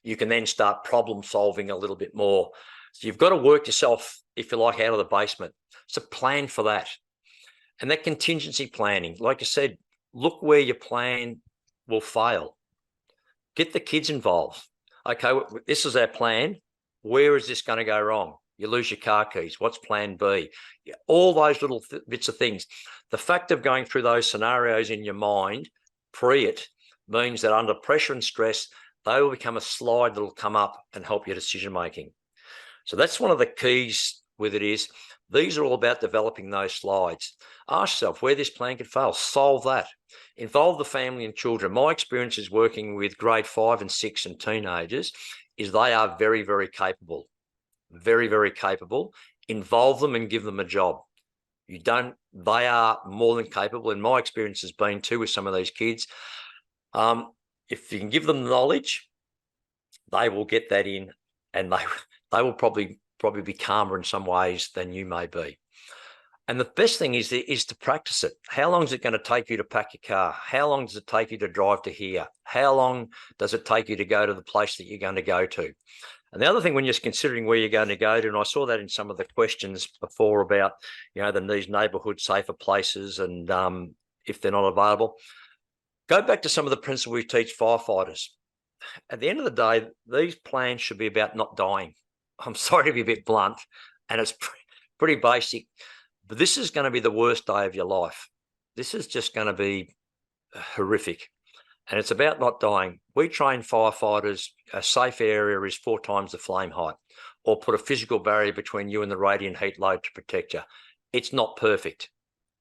you can then start problem solving a little bit more. So you've got to work yourself, if you like, out of the basement. So plan for that. And that contingency planning, like I said, look where your plan will fail. Get the kids involved. Okay, this is our plan. Where is this going to go wrong? You lose your car keys. What's plan B? All those little bits of things. The fact of going through those scenarios in your mind, it means that under pressure and stress, they will become a slide that will come up and help your decision making. So that's one of the keys with it is, these are all about developing those slides. Ask yourself where this plan could fail. Solve that. Involve the family and children. My experience is working with grade 5 and 6 and teenagers is they are very, very capable. Very, very capable. Involve them and give them a job. They are more than capable. And my experience has been too with some of these kids. If you can give them knowledge, they will get that in, and they will probably be calmer in some ways than you may be. And the best thing is to practice it. How long is it going to take you to pack your car? How long does it take you to drive to here? How long does it take you to go to the place that you're going to go to? And the other thing, when you're considering where you're going to go to, and I saw that in some of the questions before about, you know, these neighbourhood safer places, and if they're not available, go back to some of the principles we teach firefighters. At the end of the day, these plans should be about not dying. I'm sorry to be a bit blunt, and it's pretty basic, but this is going to be the worst day of your life. This is just going to be horrific, and it's about not dying. We train firefighters, a safe area is 4 times the flame height, or put a physical barrier between you and the radiant heat load to protect you. It's not perfect.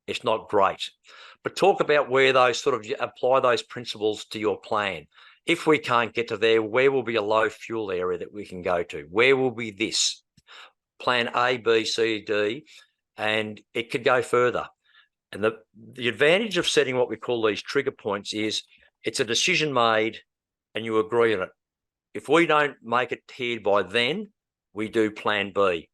It's not great, but talk about where those apply those principles to your plan. If we can't get to there, where will be a low fuel area that we can go to? Where will be this? Plan A, B, C, D, and it could go further. And the advantage of setting what we call these trigger points is it's a decision made and you agree on it. If we don't make it here by then, we do plan B.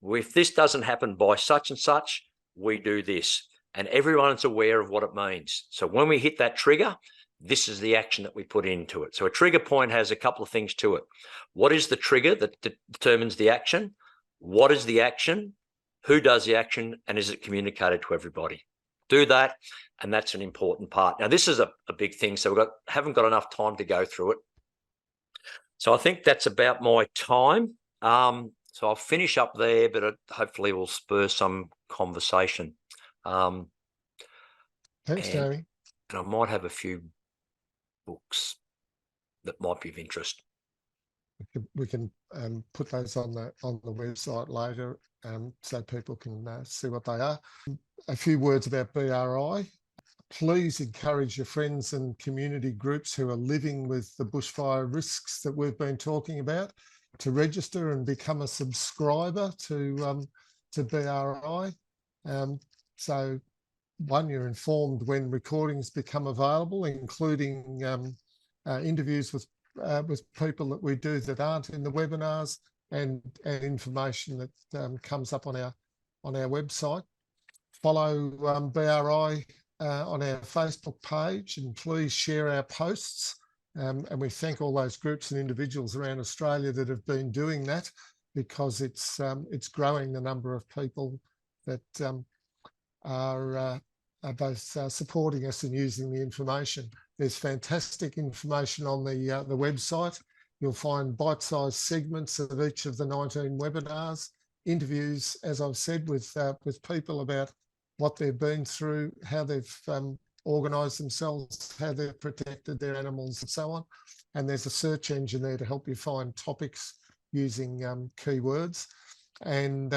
If this doesn't happen by such and such, we do this. And everyone's aware of what it means. So when we hit that trigger, this is the action that we put into it. So a trigger point has a couple of things to it. What is the trigger that determines the action? What is the action? Who does the action? And is it communicated to everybody? Do that, and that's an important part. Now, this is a big thing, so we haven't got enough time to go through it. So I think that's about my time. So I'll finish up there, but it hopefully will spur some conversation. Thanks, and, Jamie. and I might have a few books that might be of interest. We can put those on the website later, so people can see what they are. A few words about BRI. Please encourage your friends and community groups who are living with the bushfire risks that we've been talking about to register and become a subscriber to BRI. So one, you're informed when recordings become available, including interviews with people that we do that aren't in the webinars, and information that comes up on our website. Follow BRI on our Facebook page, and please share our posts. And we thank all those groups and individuals around Australia that have been doing that, because it's growing the number of people that are both supporting us and using the information. There's fantastic information on the website. You'll find bite-sized segments of each of the 19 webinars, interviews, as I've said, with people about what they've been through, how they've organised themselves, how they've protected their animals, and so on. And there's a search engine there to help you find topics using keywords. And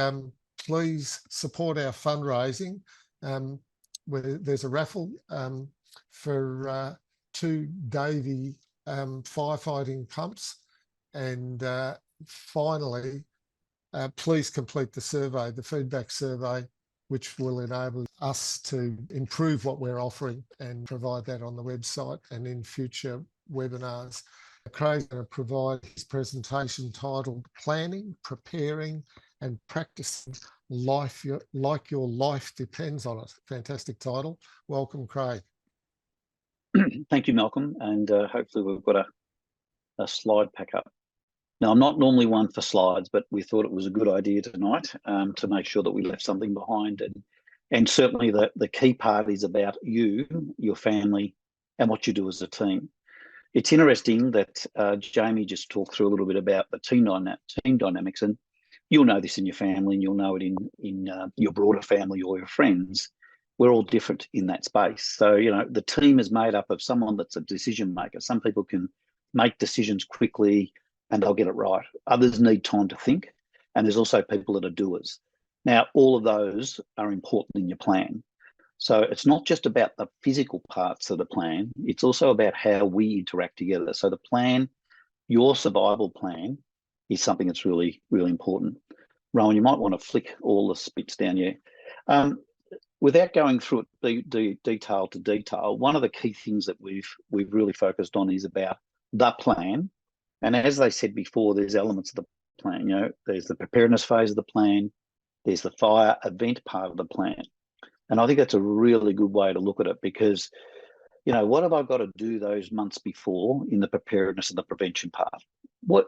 please support our fundraising. There's a raffle for 2 Davey firefighting pumps. And finally, please complete the survey, the feedback survey, which will enable us to improve what we're offering and provide that on the website and in future webinars. Craig's going to provide his presentation titled Planning, Preparing and Practicing Life Like Your Life Depends on It. Fantastic title. Welcome, Craig. Thank you, Malcolm. And hopefully we've got a slide pack up. Now, I'm not normally one for slides, but we thought it was a good idea tonight to make sure that we left something behind. And certainly the key part is about you, your family, and what you do as a team. It's interesting that Jamie just talked through a little bit about the team dynamics, and you'll know this in your family, and you'll know it in your broader family or your friends. We're all different in that space. So, you know, the team is made up of someone that's a decision maker. Some people can make decisions quickly and they'll get it right. Others need time to think. And there's also people that are doers. Now, all of those are important in your plan. So it's not just about the physical parts of the plan. It's also about how we interact together. So the plan, your survival plan, is something that's really, really important. Rowan, you might want to flick all the bits down here. Without going through it detail to detail, one of the key things that we've really focused on is about the plan. And as they said before, there's elements of the plan. You know, there's the preparedness phase of the plan, there's the fire event part of the plan. And I think that's a really good way to look at it, because, you know, what have I got to do those months before in the preparedness and the prevention part?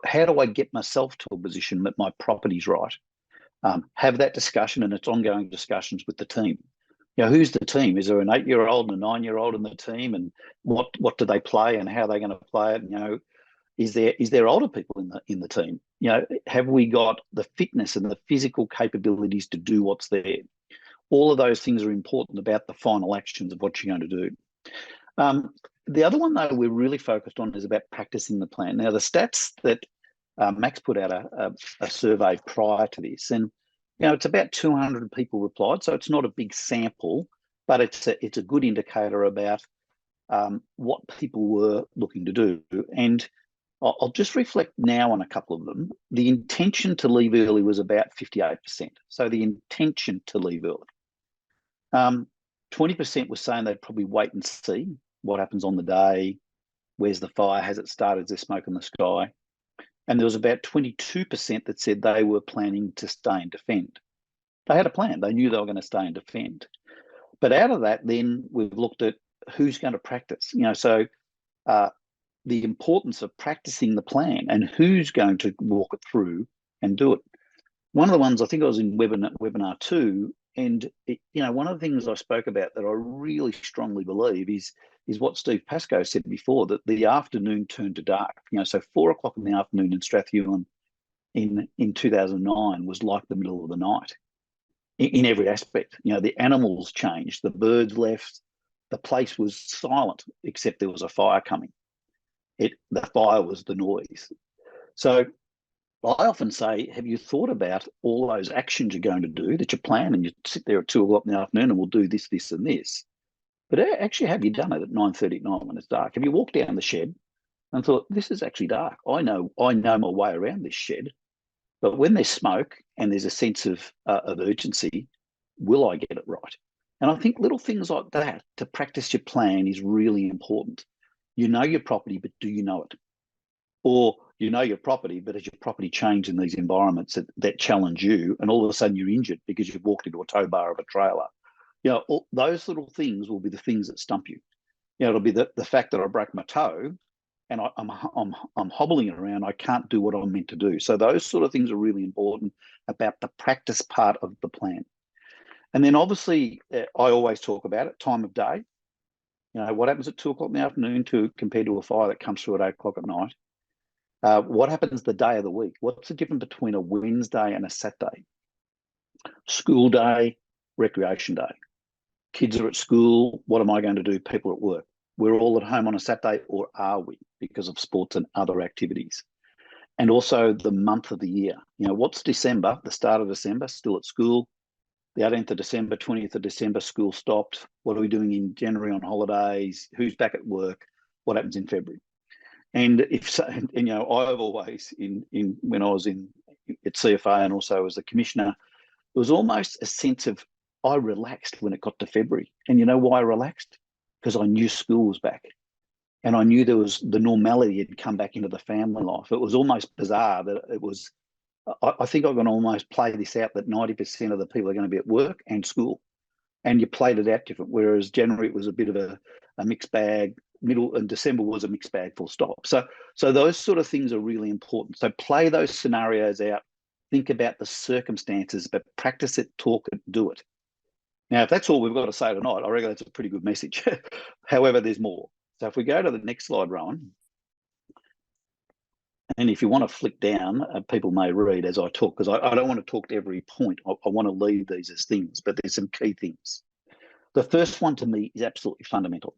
How do I get myself to a position that my property's right? Have that discussion, and it's ongoing discussions with the team. You know, who's the team? Is there an 8-year-old and a 9-year-old in the team, and what do they play and how are they going to play it? You know, is there older people in the team? You know, have we got the fitness and the physical capabilities to do what's there? All of those things are important about the final actions of what you're going to do. The other one, though, we're really focused on is about practicing the plan. Now, the stats that Max put out a survey prior to this, and you know, it's about 200 people replied, so it's not a big sample, but it's a good indicator about what people were looking to do. And I'll just reflect now on a couple of them. The intention to leave early was about 58%. So the intention to leave early. 20% was saying they'd probably wait and see what happens on the day. Where's the fire? Has it started? Is there smoke in the sky? And there was about 22% that said they were planning to stay and defend. They had a plan. They knew they were going to stay and defend. But out of that, then we've looked at who's going to practice. You know, so the importance of practicing the plan and who's going to walk it through and do it. One of the ones, I think I was in webinar 2, and you know, one of the things I spoke about that I really strongly believe is what Steve Pascoe said before, that the afternoon turned to dark. You know, so 4 o'clock in the afternoon in Strathewen in 2009 was like the middle of the night in every aspect. You know, the animals changed, the birds left, the place was silent, except there was a fire coming. The fire was the noise. So I often say, have you thought about all those actions you're going to do that you plan, and you sit there at 2 o'clock in the afternoon and we'll do this, this, and this. But actually, have you done it at 9:30 at night when it's dark? Have you walked down the shed and thought, this is actually dark? I know my way around this shed. But when there's smoke and there's a sense of urgency, will I get it right? And I think little things like that to practice your plan is really important. You know your property, but do you know it? Or you know your property, but as your property change in these environments that challenge you, and all of a sudden you're injured because you've walked into a tow bar of a trailer, all those little things will be the things that stump you. It'll be the fact that I broke my toe and I'm hobbling around. I can't do what I'm meant to do. So those sort of things are really important about the practice part of the plan. And then obviously, I always talk about it, time of day. What happens at 2 o'clock in the afternoon compared to a fire that comes through at 8 o'clock at night? What happens the day of the week? What's the difference between a Wednesday and a Saturday? School day, recreation day. Kids are at school. What am I going to do? People are at work. We're all at home on a Saturday, or are we, because of sports and other activities? And also the month of the year. What's December, the start of December, still at school? The 18th of December, 20th of December, school stopped. What are we doing in January on holidays? Who's back at work? What happens in February? And I've always, when I was at CFA and also as a commissioner, it was almost a sense of, I relaxed when it got to February. And you know why I relaxed? Because I knew school was back. And I knew there was the normality had come back into the family life. It was almost bizarre that it was, I think I'm going to almost play this out that 90% of the people are going to be at work and school. And you played it out different. Whereas January, it was a bit of a mixed bag. Middle and December was a mixed bag, full stop. So those sort of things are really important. So play those scenarios out. Think about the circumstances, but practice it, talk it, do it. Now, if that's all we've got to say tonight, I reckon that's a pretty good message. However, there's more. So if we go to the next slide, Rowan, and if you want to flick down, people may read as I talk, because I don't want to talk to every point. I want to leave these as things, but there's some key things. The first one to me is absolutely fundamental.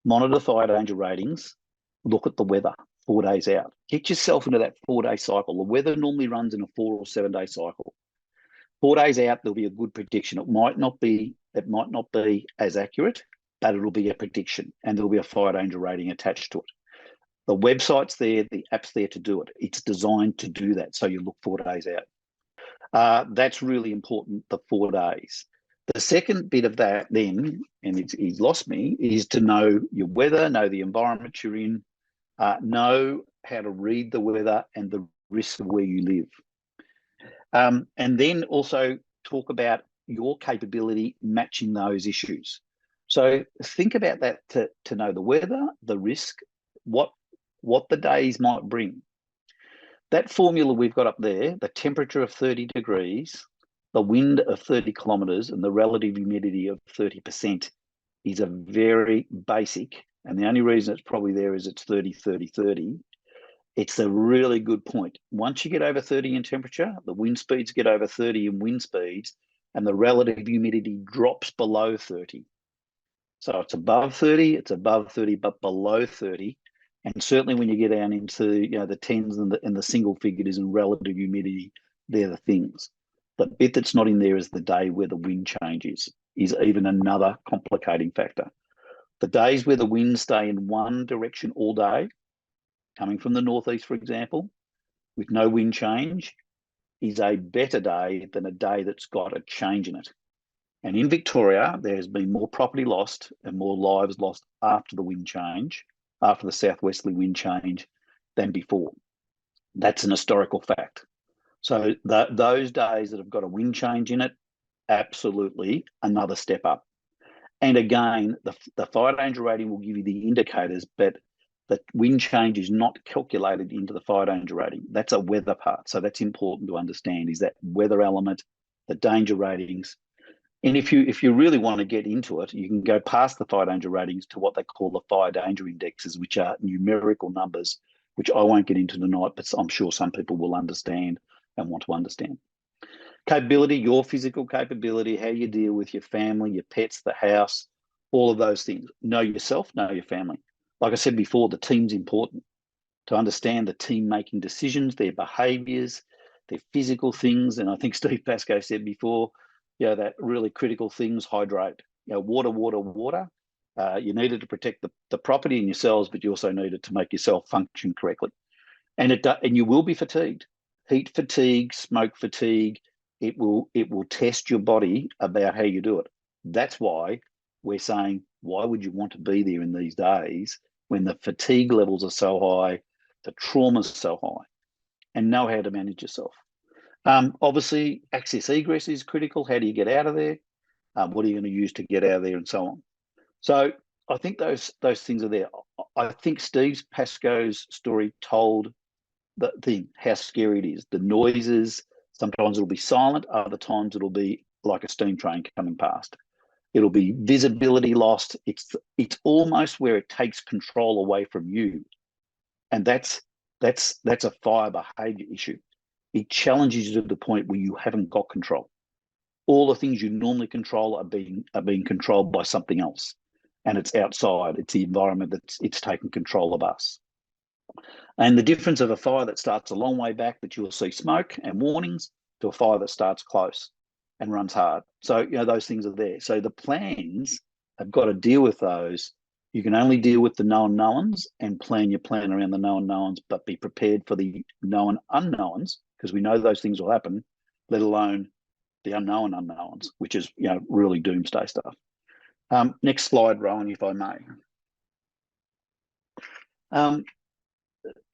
Monitor fire danger ratings. Look at the weather 4 days out. Get yourself into that 4-day cycle. The weather normally runs in a 4 or 7 day cycle. 4 days out, there'll be a good prediction. It might not be as accurate, but it'll be a prediction, and there'll be a fire danger rating attached to it. The website's there, the app's there to do it. It's designed to do that, so you look 4 days out. That's really important, the 4 days. The second bit of that then, and he's lost me, is to know your weather, know the environment you're in, know how to read the weather and the risk of where you live. And then also talk about your capability matching those issues. So think about that to know the weather, the risk, what the days might bring. That formula we've got up there, the temperature of 30 degrees, the wind of 30 kilometres, and the relative humidity of 30% is a very basic, and the only reason it's probably there is it's 30, 30, 30. It's a really good point. Once you get over 30 in temperature, the wind speeds get over 30 in wind speeds, and the relative humidity drops below 30. So it's above 30, but below 30. And certainly when you get down into the tens and the single figures in relative humidity, they're the things. The bit that's not in there is the day where the wind changes, is even another complicating factor. The days where the winds stay in one direction all day, coming from the northeast, for example, with no wind change, is a better day than a day that's got a change in it. And in Victoria, there has been more property lost and more lives lost after the wind change, after the southwesterly wind change, than before. That's an historical fact. So those days that have got a wind change in it, absolutely another step up. And again, the fire danger rating will give you the indicators, but the wind change is not calculated into the fire danger rating. That's a weather part. So that's important to understand, is that weather element, the danger ratings. And if you really want to get into it, you can go past the fire danger ratings to what they call the fire danger indexes, which are numerical numbers, which I won't get into tonight, but I'm sure some people will understand and want to understand. Capability, your physical capability, how you deal with your family, your pets, the house, All of those things. Know yourself, know your family. Like I said before, the team's important. To understand the team making decisions, their behaviours, their physical things. And I think Steve Pascoe said before, that really critical things, hydrate. Water, water, water. You needed to protect the property and yourselves, but you also needed to make yourself function correctly. And you will be fatigued. Heat fatigue, smoke fatigue. It will test your body about how you do it. That's why we're saying, why would you want to be there in these days when the fatigue levels are so high, the trauma's so high, and know how to manage yourself. Obviously, access egress is critical. How do you get out of there? What are you going to use to get out of there, and so on. So I think those things are there. I think Steve Pascoe's story told the thing, how scary it is. The noises, sometimes it'll be silent, other times it'll be like a steam train coming past. It'll be visibility lost. It's almost where it takes control away from you. And that's a fire behavior issue. It challenges you to the point where you haven't got control. All the things you normally control are being controlled by something else. And it's outside. It's the environment it's taking control of us. And the difference of a fire that starts a long way back that you'll see smoke and warnings to a fire that starts close and runs hard. So, those things are there. So the plans have got to deal with those. You can only deal with the known knowns and plan your plan around the known knowns, but be prepared for the known unknowns, because we know those things will happen, let alone the unknown unknowns, which is, really doomsday stuff. Next slide, Rowan, if I may.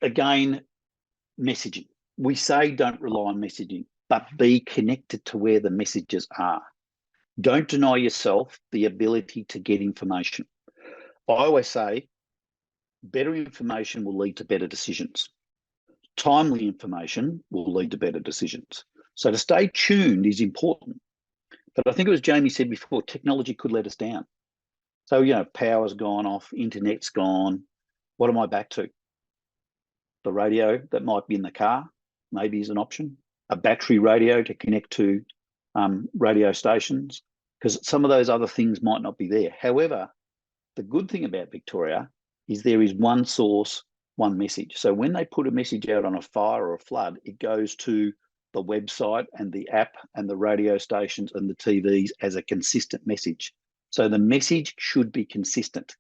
Again, messaging. We say don't rely on messaging, but be connected to where the messages are. Don't deny yourself the ability to get information. I always say better information will lead to better decisions. Timely information will lead to better decisions. So to stay tuned is important. But I think it was Jamie said before, technology could let us down. So, power's gone off, internet's gone. What am I back to? The radio that might be in the car, maybe is an option. A battery radio to connect to radio stations, because some of those other things might not be there. However, the good thing about Victoria is there is one source, one message. So when they put a message out on a fire or a flood, it goes to the website and the app and the radio stations and the TVs as a consistent message. So the message should be consistent.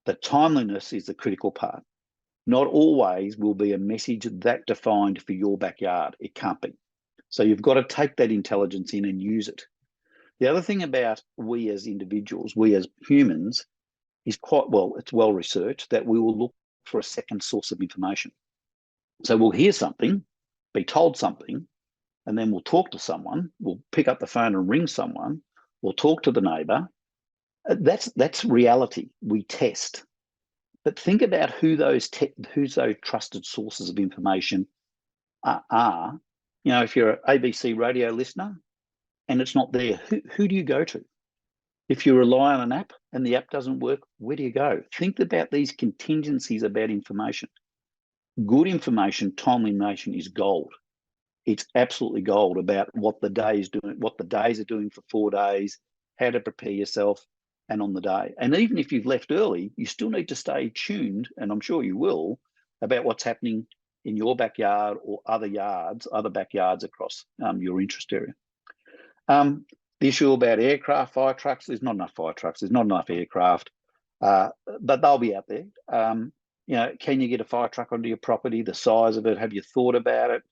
The timeliness is the critical part. Not always will be a message that defined for your backyard. It can't be. So you've got to take that intelligence in and use it. The other thing about we as individuals, we as humans, is it's well researched that we will look for a second source of information. So we'll hear something, be told something, and then we'll talk to someone, we'll pick up the phone and ring someone, we'll talk to the neighbour. That's reality. We test. But think about who those trusted sources of information are. If you're an ABC radio listener and it's not there, who do you go to? If you rely on an app and the app doesn't work, where do you go? Think about these contingencies about information. Good information, timely information is gold. It's absolutely gold about what the day is doing, what the days are doing for 4 days, how to prepare yourself, and on the day. And even if you've left early, you still need to stay tuned, and I'm sure you will, about what's happening in your backyard or other backyards across your interest area. The issue about aircraft, fire trucks, there's not enough fire trucks, there's not enough aircraft, but they'll be out there. Can you get a fire truck onto your property, the size of it? Have you thought about it?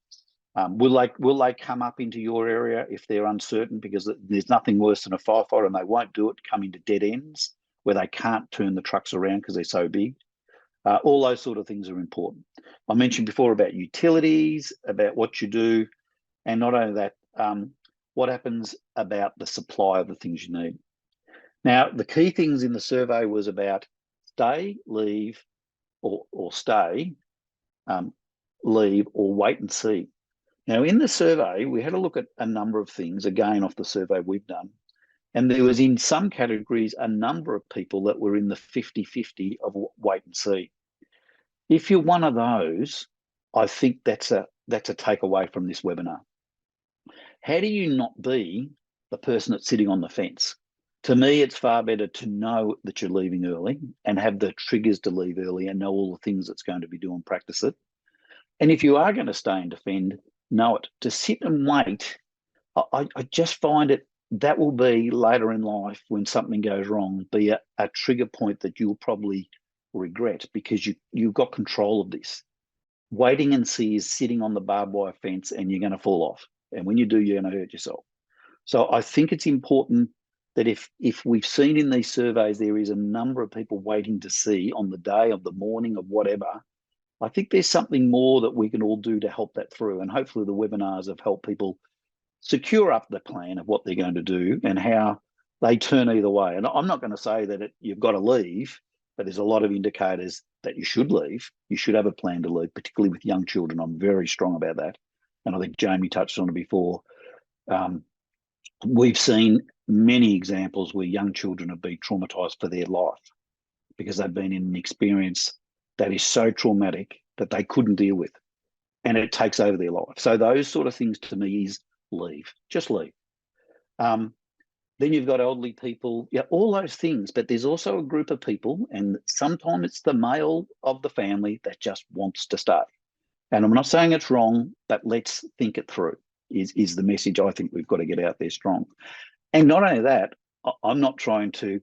Will they come up into your area if they're uncertain? Because there's nothing worse than a firefighter, and they won't do it, come into dead ends where they can't turn the trucks around because they're so big. All those sort of things are important. I mentioned before about utilities, about what you do, and not only that, what happens about the supply of the things you need. Now, the key things in the survey was about stay, leave, or stay, leave, or wait and see. Now, in the survey, we had a look at a number of things, again, off the survey we've done. And there was, in some categories, a number of people that were in the 50-50 of wait and see. If you're one of those, I think that's a takeaway from this webinar. How do you not be the person that's sitting on the fence? To me, it's far better to know that you're leaving early and have the triggers to leave early and know all the things it's going to be doing, practice it. And if you are going to stay and defend, know it. To sit and wait, I just find it, that will be later in life when something goes wrong, be a trigger point that you'll probably regret because you've got control of this. Waiting and see is sitting on the barbed wire fence and you're going to fall off. And when you do, you're going to hurt yourself. So I think it's important that if we've seen in these surveys, there is a number of people waiting to see on the day of the morning of whatever, I think there's something more that we can all do to help that through. And hopefully the webinars have helped people secure up the plan of what they're going to do and how they turn either way. And I'm not going to say that you've got to leave, but there's a lot of indicators that you should leave. You should have a plan to leave, particularly with young children. I'm very strong about that. And I think Jamie touched on it before. We've seen many examples where young children have been traumatized for their life because they've been in an experience that is so traumatic that they couldn't deal with, and it takes over their life. So those sort of things to me is leave, just leave. Then you've got elderly people, yeah, all those things, but there's also a group of people, and sometimes it's the male of the family that just wants to stay. And I'm not saying it's wrong, but let's think it through, is the message I think we've got to get out there strong. And not only that, I'm not trying to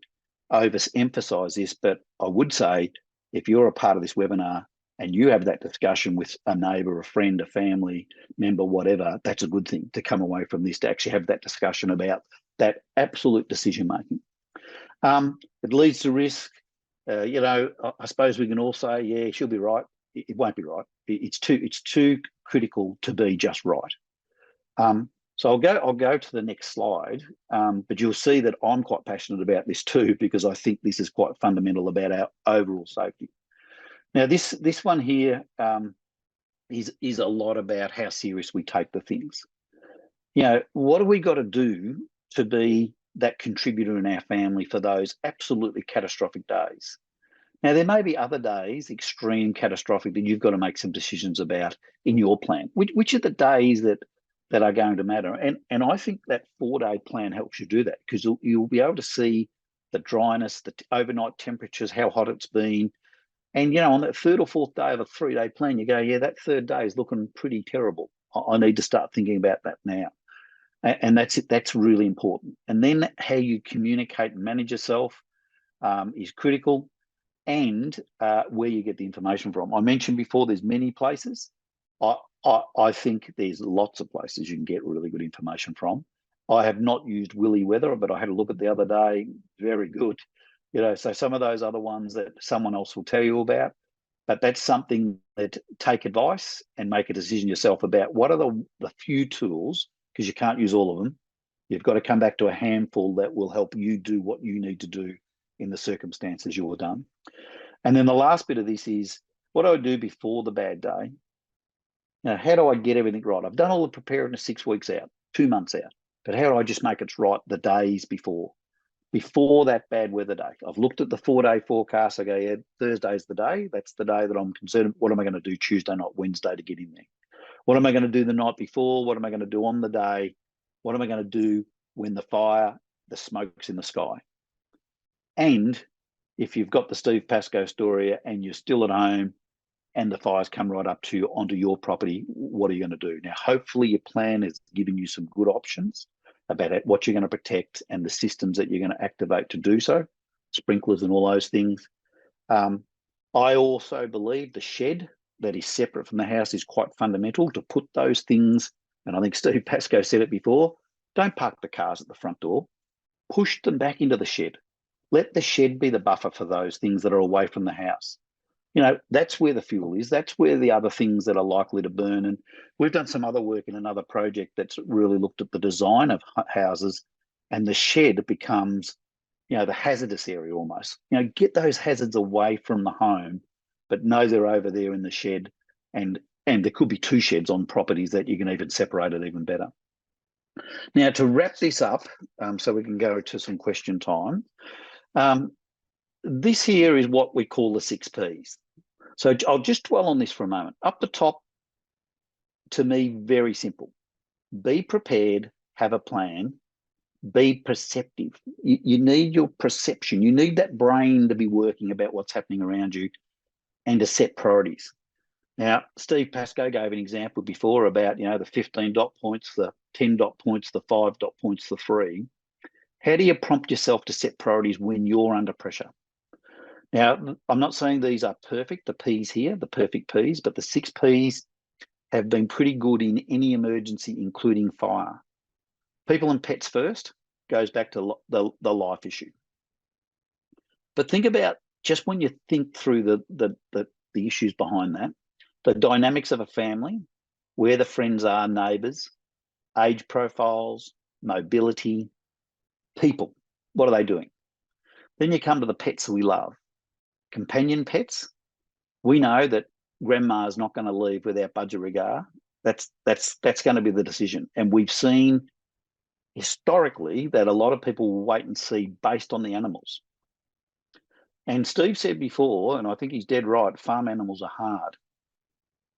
overemphasize this, but I would say if you're a part of this webinar and you have that discussion with a neighbour, a friend, a family member, whatever, that's a good thing to come away from this, to actually have that discussion about that absolute decision making. It leads to risk. I suppose we can all say, yeah, she'll be right. It won't be right. It's too critical to be just right. So I'll go to the next slide, but you'll see that I'm quite passionate about this too, because I think this is quite fundamental about our overall safety. Now, this one here is a lot about how serious we take the things. What have we got to do to be that contributor in our family for those absolutely catastrophic days? Now, there may be other days, extreme catastrophic, that you've got to make some decisions about in your plan. Which are the days that are going to matter? And I think that 4-day plan helps you do that, because you'll be able to see the dryness, the overnight temperatures, how hot it's been. And, on that 3rd or 4th day of a 3-day plan, you go, yeah, that 3rd day is looking pretty terrible. I need to start thinking about that now. And that's really important. And then how you communicate and manage yourself is critical, and where you get the information from. I mentioned before, there's many places. I think there's lots of places you can get really good information from. I have not used Willy Weather, but I had a look at the other day. Very good. So some of those other ones that someone else will tell you about, but that's something that take advice and make a decision yourself about what are the few tools, because you can't use all of them. You've got to come back to a handful that will help you do what you need to do in the circumstances you're done. And then the last bit of this is, what do I do before the bad day? How do I get everything right? I've done all the preparedness 6 weeks out, 2 months out, but how do I just make it right the days before that bad weather day? I've looked at the 4-day forecast. I go, yeah, Thursday's the day. That's the day that I'm concerned. What am I going to do Tuesday night, Wednesday to get in there? What am I going to do the night before? What am I going to do on the day? What am I going to do when the smoke's in the sky? And if you've got the Steve Pascoe story and you're still at home and the fires come right up to you onto your property, what are you going to do? Now, hopefully your plan is giving you some good options about what you're going to protect and the systems that you're going to activate to do so, sprinklers and all those things. I also believe the shed that is separate from the house is quite fundamental to put those things. And I think Steve Pascoe said it before, don't park the cars at the front door, push them back into the shed. Let the shed be the buffer for those things that are away from the house. That's where the fuel is. That's where the other things that are likely to burn. And we've done some other work in another project that's really looked at the design of houses, and the shed becomes, the hazardous area almost. Get those hazards away from the home, but know they're over there in the shed. And there could be 2 sheds on properties that you can even separate it even better. Now, to wrap this up, so we can go to some question time. This here is what we call the 6 Ps. So I'll just dwell on this for a moment. Up the top, to me, very simple. Be prepared, have a plan, Be perceptive. You need your perception. You need that brain to be working about what's happening around you and to set priorities. Now, Steve Pascoe gave an example before about, the 15 dot points, the 10 dot points, the 5 dot points, the 3. How do you prompt yourself to set priorities when you're under pressure? Now, I'm not saying these are perfect, the P's here, the perfect P's, but the 6 P's have been pretty good in any emergency, including fire. People and pets first goes back to the life issue. But think about just when you think through the issues behind that, the dynamics of a family, where the friends are, neighbours, age profiles, mobility, people. What are they doing? Then you come to the pets we love. Companion pets. We know that grandma is not going to leave without budgerigar. That's going to be the decision. And we've seen historically that a lot of people will wait and see based on the animals. And Steve said before, and I think he's dead right, farm animals are hard.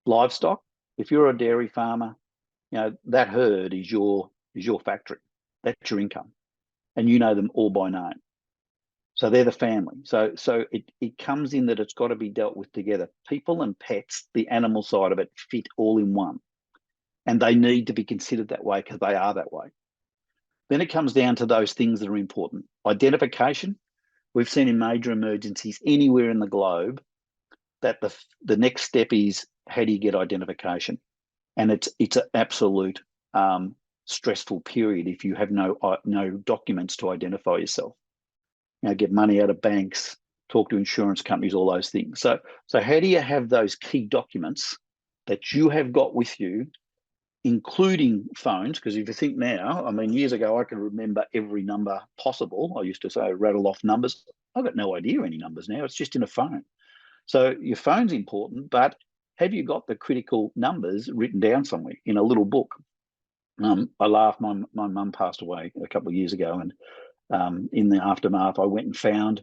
Livestock, if you're a dairy farmer, that herd is your factory. That's your income. And you know them all by name. So they're the family. So it comes in that it's got to be dealt with together. People and pets, the animal side of it, fit all in one. And they need to be considered that way because they are that way. Then it comes down to those things that are important. Identification. We've seen in major emergencies anywhere in the globe that the next step is, how do you get identification? And it's an absolute stressful period if you have no documents to identify yourself. Get money out of banks, talk to insurance companies, all those things. So how do you have those key documents that you have got with you, including phones? Because if you think now, years ago, I could remember every number possible. I used to say, rattle off numbers. I've got no idea any numbers now. It's just in a phone. So your phone's important, but have you got the critical numbers written down somewhere in a little book? I laugh. My mum passed away a couple of years ago, and in the aftermath, I went and found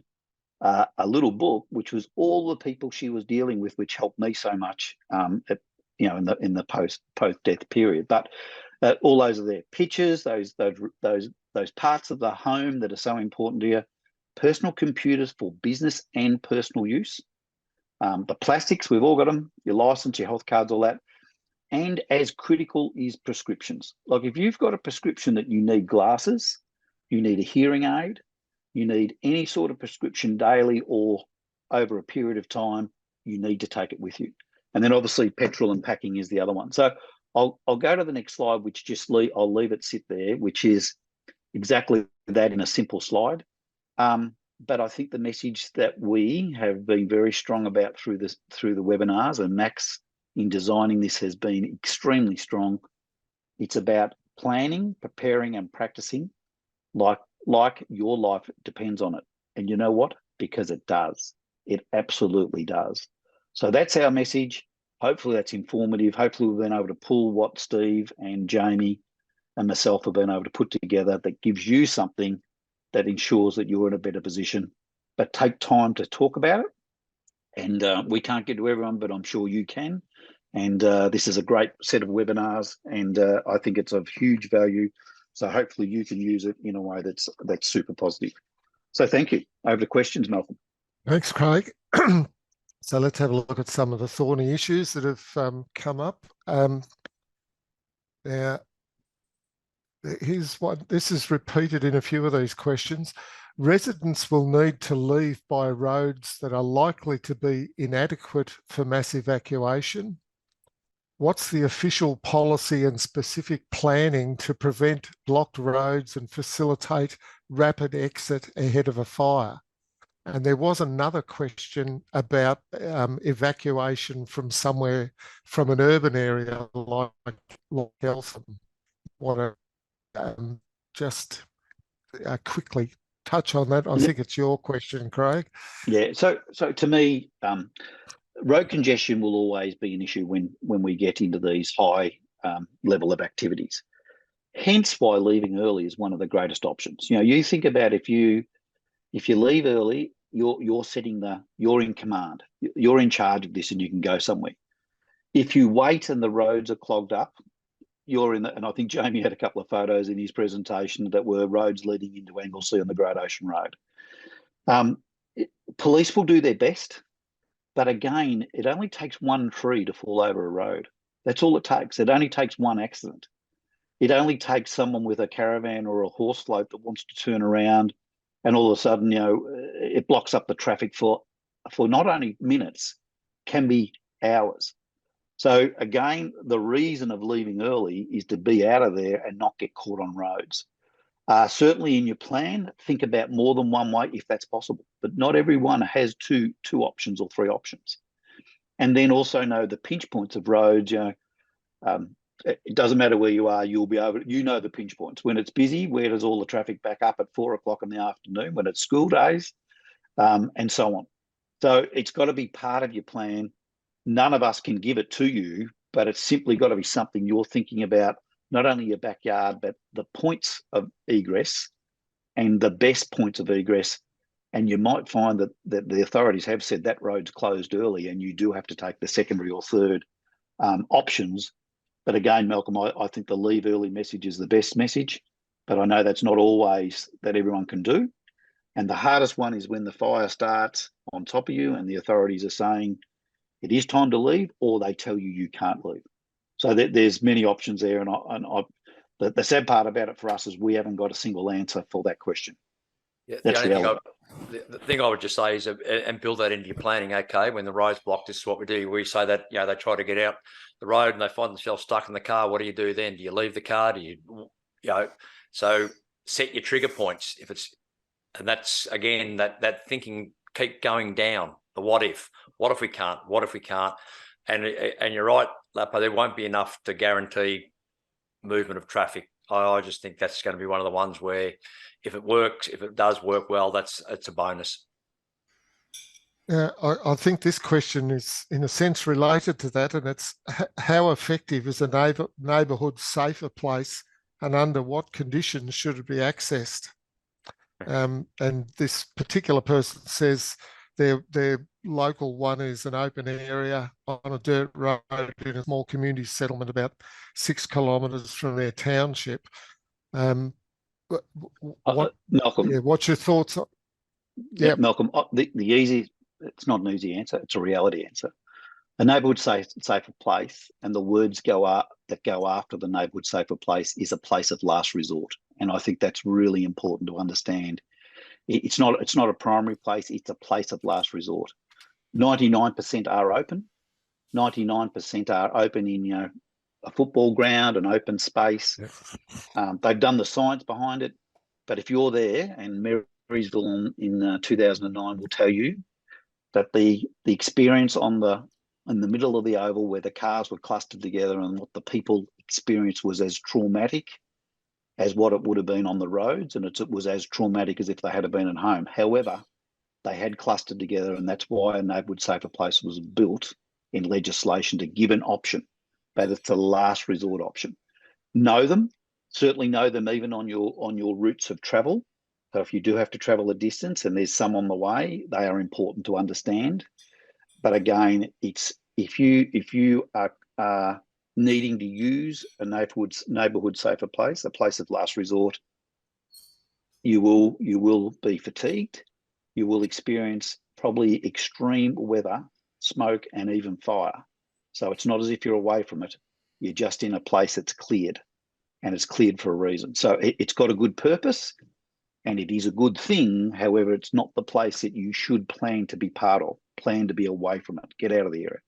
a little book, which was all the people she was dealing with, which helped me so much in the post-death period. But all those are there. Pictures, those parts of the home that are so important to you. Personal computers for business and personal use. The plastics, we've all got them. Your license, your health cards, all that. And as critical is prescriptions. Like if you've got a prescription that you need glasses, you need a hearing aid, you need any sort of prescription daily or over a period of time, you need to take it with you. And then obviously petrol and packing is the other one. So I'll go to the next slide, which I'll leave it sit there, which is exactly that in a simple slide. But I think the message that we have been very strong about through the webinars, and Max in designing this has been extremely strong. It's about planning, preparing, and practicing like your life depends on it. And you know what? Because it does. It absolutely does. So that's our message. Hopefully that's informative. Hopefully we've been able to pull what Steve and Jamie and myself have been able to put together that gives you something that ensures that you're in a better position. But take time to talk about it. And we can't get to everyone, but I'm sure you can. And this is a great set of webinars, and I think it's of huge value. So hopefully you can use it in a way that's super positive. So thank you. Over to questions, Malcolm. Thanks, Craig. So let's have a look at some of the thorny issues that have come up. Now, here's one. This is repeated in a few of these questions. Residents will need to leave by roads that are likely to be inadequate for mass evacuation. What's the official policy and specific planning to prevent blocked roads and facilitate rapid exit ahead of a fire? And there was another question about evacuation from somewhere, from an urban area like Eltham. Want to just quickly touch on that? I think it's your question, Craig. Yeah. So to me, road congestion will always be an issue when we get into these high level of activities. Hence why leaving early is one of the greatest options. You think about if you leave early, you're in command. You're in charge of this and you can go somewhere. If you wait and the roads are clogged up, you're in the, and I think Jamie had a couple of photos in his presentation that were roads leading into Anglesea on the Great Ocean Road. Police will do their best, but again, it only takes one tree to fall over a road. That's all it takes. It only takes one accident. It only takes someone with a caravan or a horse float that wants to turn around, and all of a sudden, it blocks up the traffic for not only minutes, can be hours. So again, the reason of leaving early is to be out of there and not get caught on roads. Certainly in your plan, think about more than one way if that's possible, but not everyone has two options or three options. And then also know the pinch points of roads. It doesn't matter where you are, you'll be able to, the pinch points. When it's busy, where does all the traffic back up at 4 o'clock in the afternoon, when it's school days, and so on. So it's got to be part of your plan. None of us can give it to you, but it's simply got to be something you're thinking about, not only your backyard, but the points of egress and the best points of egress. And you might find that the authorities have said that road's closed early and you do have to take the secondary or third options. But again, Malcolm, I think the leave early message is the best message, but I know that's not always that everyone can do. And the hardest one is when the fire starts on top of you and the authorities are saying it is time to leave, or they tell you you can't leave. So there's many options there. And the sad part about it for us is we haven't got a single answer for that question. Yeah, that's reality. The thing I would just say is, and build that into your planning. Okay, when the road's blocked, this is what we do. We say that they try to get out the road and they find themselves stuck in the car. What do you do then? Do you leave the car? Do you so set your trigger points if it's, and that's again that thinking, keep going down. The what if we can't? What if we can't? And you're right, Lapo, there won't be enough to guarantee movement of traffic. I just think that's going to be one of the ones where if it works, if it does work well, it's a bonus. Yeah, I think this question is in a sense related to that, and it's how effective is a neighbourhood safer place and under what conditions should it be accessed? And this particular person says their local one is an open area on a dirt road in a small community settlement about 6 kilometres from their township. Malcolm, what's your thoughts? Yeah, Malcolm, the easy, it's not an easy answer, it's a reality answer. A neighbourhood safer place, and the words that go after the neighbourhood safer place, is a place of last resort. And I think that's really important to understand. It's not a primary place, it's a place of last resort. 99% are open. 99% are open in a football ground, an open space. They've done the science behind it. But if you're there, and Marysville in 2009 will tell you that the experience in the middle of the oval where the cars were clustered together and what the people experienced was as traumatic as what it would have been on the roads, and it was as traumatic as if they had been at home. However, they had clustered together, and that's why a neighbourhood safer place was built in legislation to give an option, but it's a last resort option. Know them, certainly know them even on your routes of travel. So if you do have to travel a distance and there's some on the way, they are important to understand. But again, it's if you are needing to use a neighbourhood safer place, a place of last resort, you will be fatigued. You will experience probably extreme weather, smoke, and even fire. So it's not as if you're away from it. You're just in a place that's cleared, and it's cleared for a reason. So it's got a good purpose, and it is a good thing. However, it's not the place that you should plan to be part of. Plan to be away from it. Get out of the area.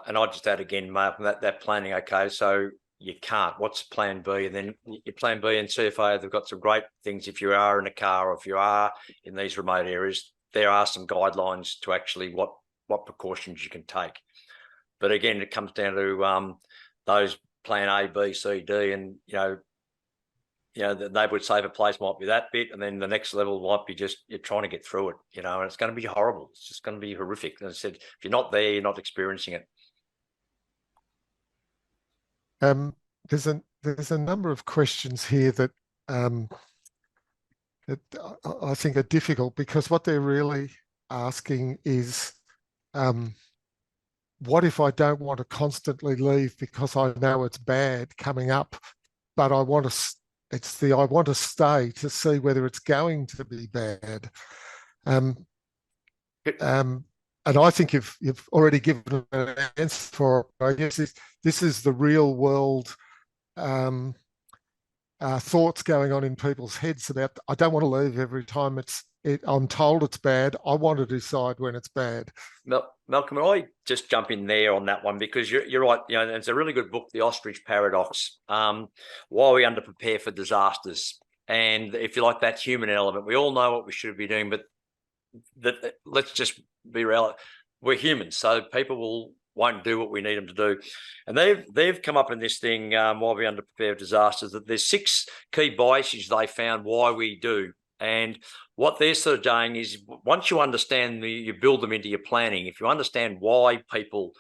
And I'll just add again, Mark, that planning, okay, so you can't. What's plan B? And then your plan B and CFA, they've got some great things. If you are in a car or if you are in these remote areas, there are some guidelines to actually what precautions you can take. But again, it comes down to those plan A, B, C, D, and the neighbourhood safer place might be that bit, and then the next level might be just you're trying to get through it, and it's going to be horrible. It's just going to be horrific. As I said, if you're not there, you're not experiencing it. There's a number of questions here that I think are difficult, because what they're really asking is what if I don't want to constantly leave because I know it's bad coming up, but I want to, I want to stay to see whether it's going to be bad. And I think you've already given an answer for it. I guess this is the real world thoughts going on in people's heads about, I don't want to leave every time I'm told it's bad. I want to decide when it's bad. Malcolm, I just jump in there on that one, because you're right. You know, it's a really good book, The Ostrich Paradox. Why we underprepare for disasters, and if you like, that human element. We all know what we should be doing, but let's just be real. We're humans, so people won't do what we need them to do. And they've come up in this thing, why we underprepare for disasters, that there's 6 key biases they found why we do. And what they're sort of doing is, once you understand you build them into your planning. If you understand why people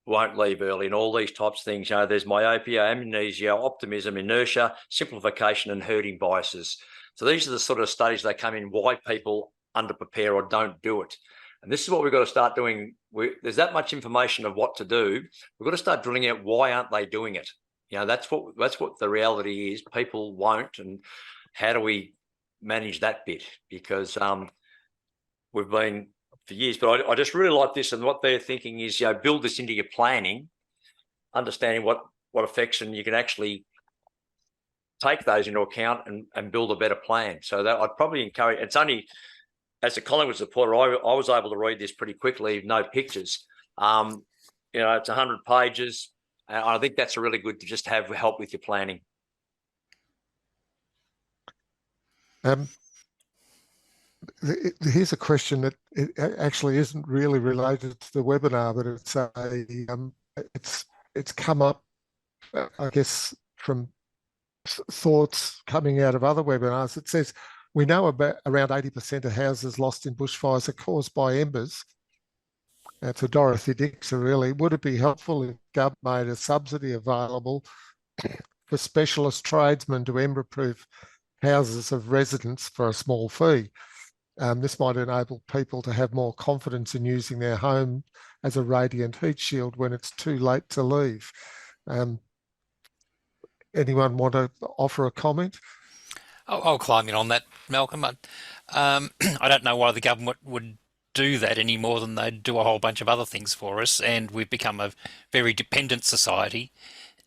won't leave early and all these types of things, you know, there's myopia, amnesia, optimism, inertia, simplification, and herding biases. So these are the sort of studies that come in why people underprepare or don't do it. And this is what we've got to start doing. There's that much information of what to do. We've got to start drilling out, why aren't they doing it? You know, that's what the reality is. People won't, and how do we manage that bit? Because we've been for years, but I just really like this, and what they're thinking is, you know, build this into your planning, understanding what affects, and you can actually take those into account and build a better plan. So that I'd probably encourage. It's only, as a Collingwood supporter, I was able to read this pretty quickly, no pictures. You know, it's 100 pages. And I think that's really good to just have help with your planning. Here's a question that it actually isn't really related to the webinar, but it's come up, I guess, from thoughts coming out of other webinars. It says, we know about around 80% of houses lost in bushfires are caused by embers. To Dorothy Dixon, really, would it be helpful if government made a subsidy available for specialist tradesmen to ember-proof houses of residents for a small fee? This might enable people to have more confidence in using their home as a radiant heat shield when it's too late to leave. Anyone want to offer a comment? I'll climb in on that, Malcolm. I don't know why the government would do that any more than they do a whole bunch of other things for us, and we've become a very dependent society.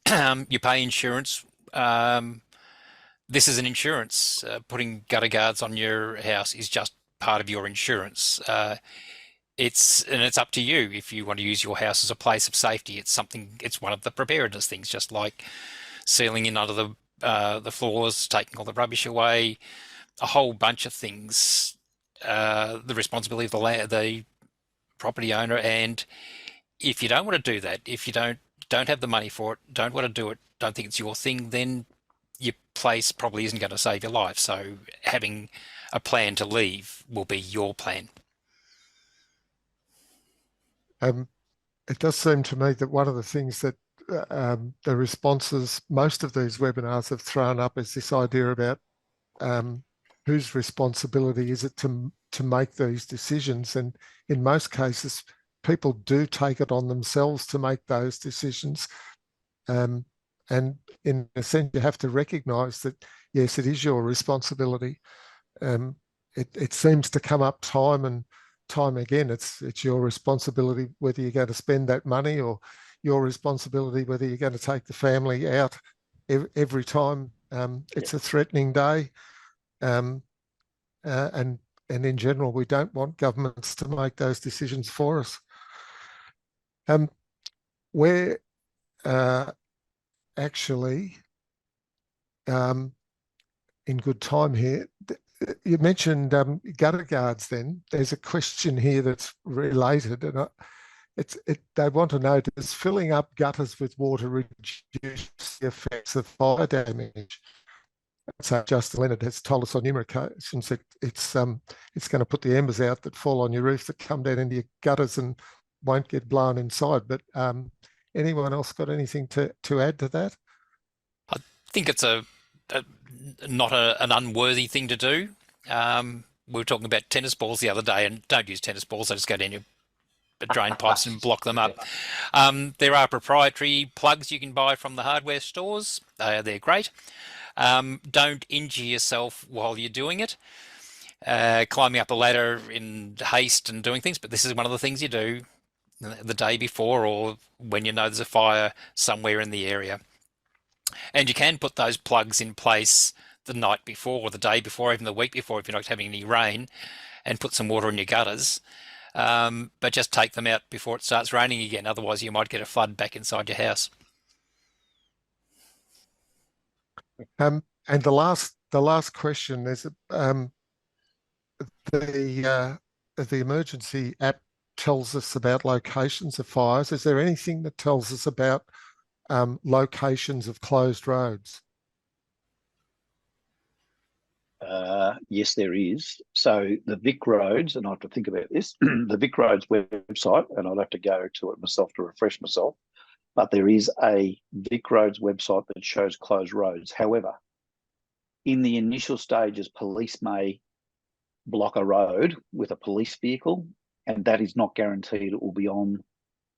You pay insurance. This is an insurance. Putting gutter guards on your house is just part of your insurance. It's up to you if you want to use your house as a place of safety. It's one of the preparedness things, just like sealing in under the floors, taking all the rubbish away, a whole bunch of things. The responsibility of the property owner, and if you don't want to do that, if you don't have the money for it, don't want to do it, don't think it's your thing, then your place probably isn't going to save your life. So having a plan to leave will be your plan. It does seem to me that one of the things that the responses, most of these webinars have thrown up, is this idea about whose responsibility is it to make these decisions? And in most cases, people do take it on themselves to make those decisions. And in a sense, you have to recognise that, yes, it is your responsibility. It seems to come up time and time again. It's your responsibility whether you're going to spend that money, or your responsibility whether you're going to take the family out every time it's a threatening day. And in general, we don't want governments to make those decisions for us. We're actually in good time here. You mentioned gutter guards. Then there's a question here that's related, and they want to know: does filling up gutters with water reduce the effects of fire damage? So Justin Leonard has told us on numerous occasions that it's going to put the embers out that fall on your roof that come down into your gutters and won't get blown inside. But anyone else got anything to add to that? I think it's not an unworthy thing to do. We were talking about tennis balls the other day, and don't use tennis balls. They just go down your drain pipes and block them up. There are proprietary plugs you can buy from the hardware stores. They're great. Don't injure yourself while you're doing it. Climbing up a ladder in haste and doing things, but this is one of the things you do the day before or when you know there's a fire somewhere in the area. And you can put those plugs in place the night before or the day before, even the week before if you're not having any rain, and put some water in your gutters. But just take them out before it starts raining again. Otherwise, you might get a flood back inside your house. And the last question is the emergency app tells us about locations of fires. Is there anything that tells us about locations of closed roads? Yes, there is. So the Vic Roads, and I have to think about this, the Vic Roads website, and I'll have to go to it myself to refresh myself, but there is a Vic Roads website that shows closed roads. However, in the initial stages, police may block a road with a police vehicle, and that is not guaranteed it will be on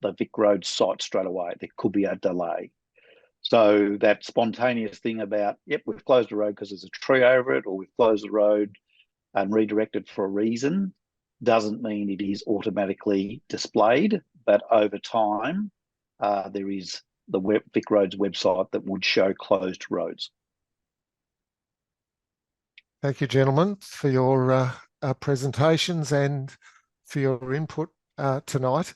the Vic Roads site straight away. There could be a delay. So that spontaneous thing about, yep, we've closed the road because there's a tree over it, or we've closed the road and redirected for a reason, doesn't mean it is automatically displayed. But over time, there is the Vic Roads website that would show closed roads. Thank you, gentlemen, for your presentations and for your input tonight.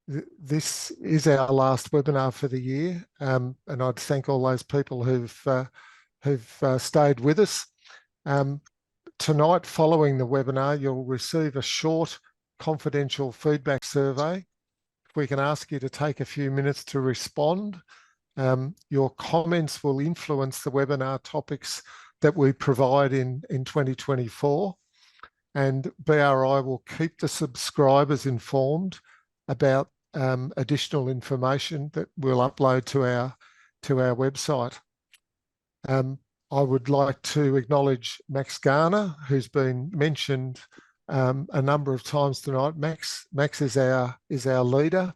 This is our last webinar for the year, and I'd thank all those people who've stayed with us. Tonight, following the webinar, you'll receive a short confidential feedback survey. If we can ask you to take a few minutes to respond. Your comments will influence the webinar topics that we provide in 2024, and BRI will keep the subscribers informed about additional information that we'll upload to our website. I would like to acknowledge Max Garner, who's been mentioned a number of times tonight. Max is our leader,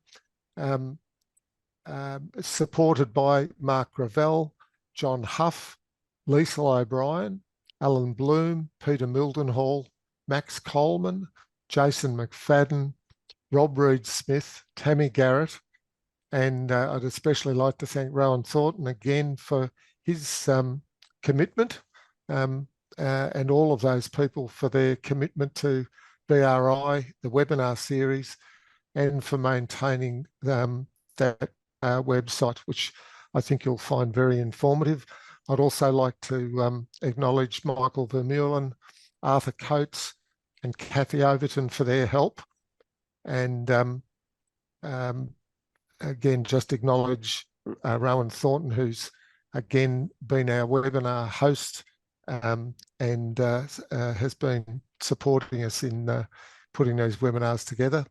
supported by Mark Gravel, John Huff, Lisa O'Brien, Alan Bloom, Peter Mildenhall, Max Coleman, Jason McFadden, Rob Reed-Smith, Tammy Garrett, and I'd especially like to thank Rowan Thornton again for his commitment, and all of those people for their commitment to BRI, the webinar series, and for maintaining that website, which I think you'll find very informative. I'd also like to acknowledge Michael Vermeulen, Arthur Coates, and Kathy Overton for their help. And again, just acknowledge Rowan Thornton, who's again been our webinar host and has been supporting us in putting those webinars together.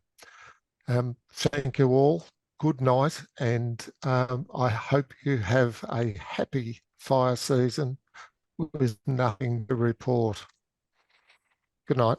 Thank you all. Good night, and I hope you have a happy fire season with nothing to report. Good night.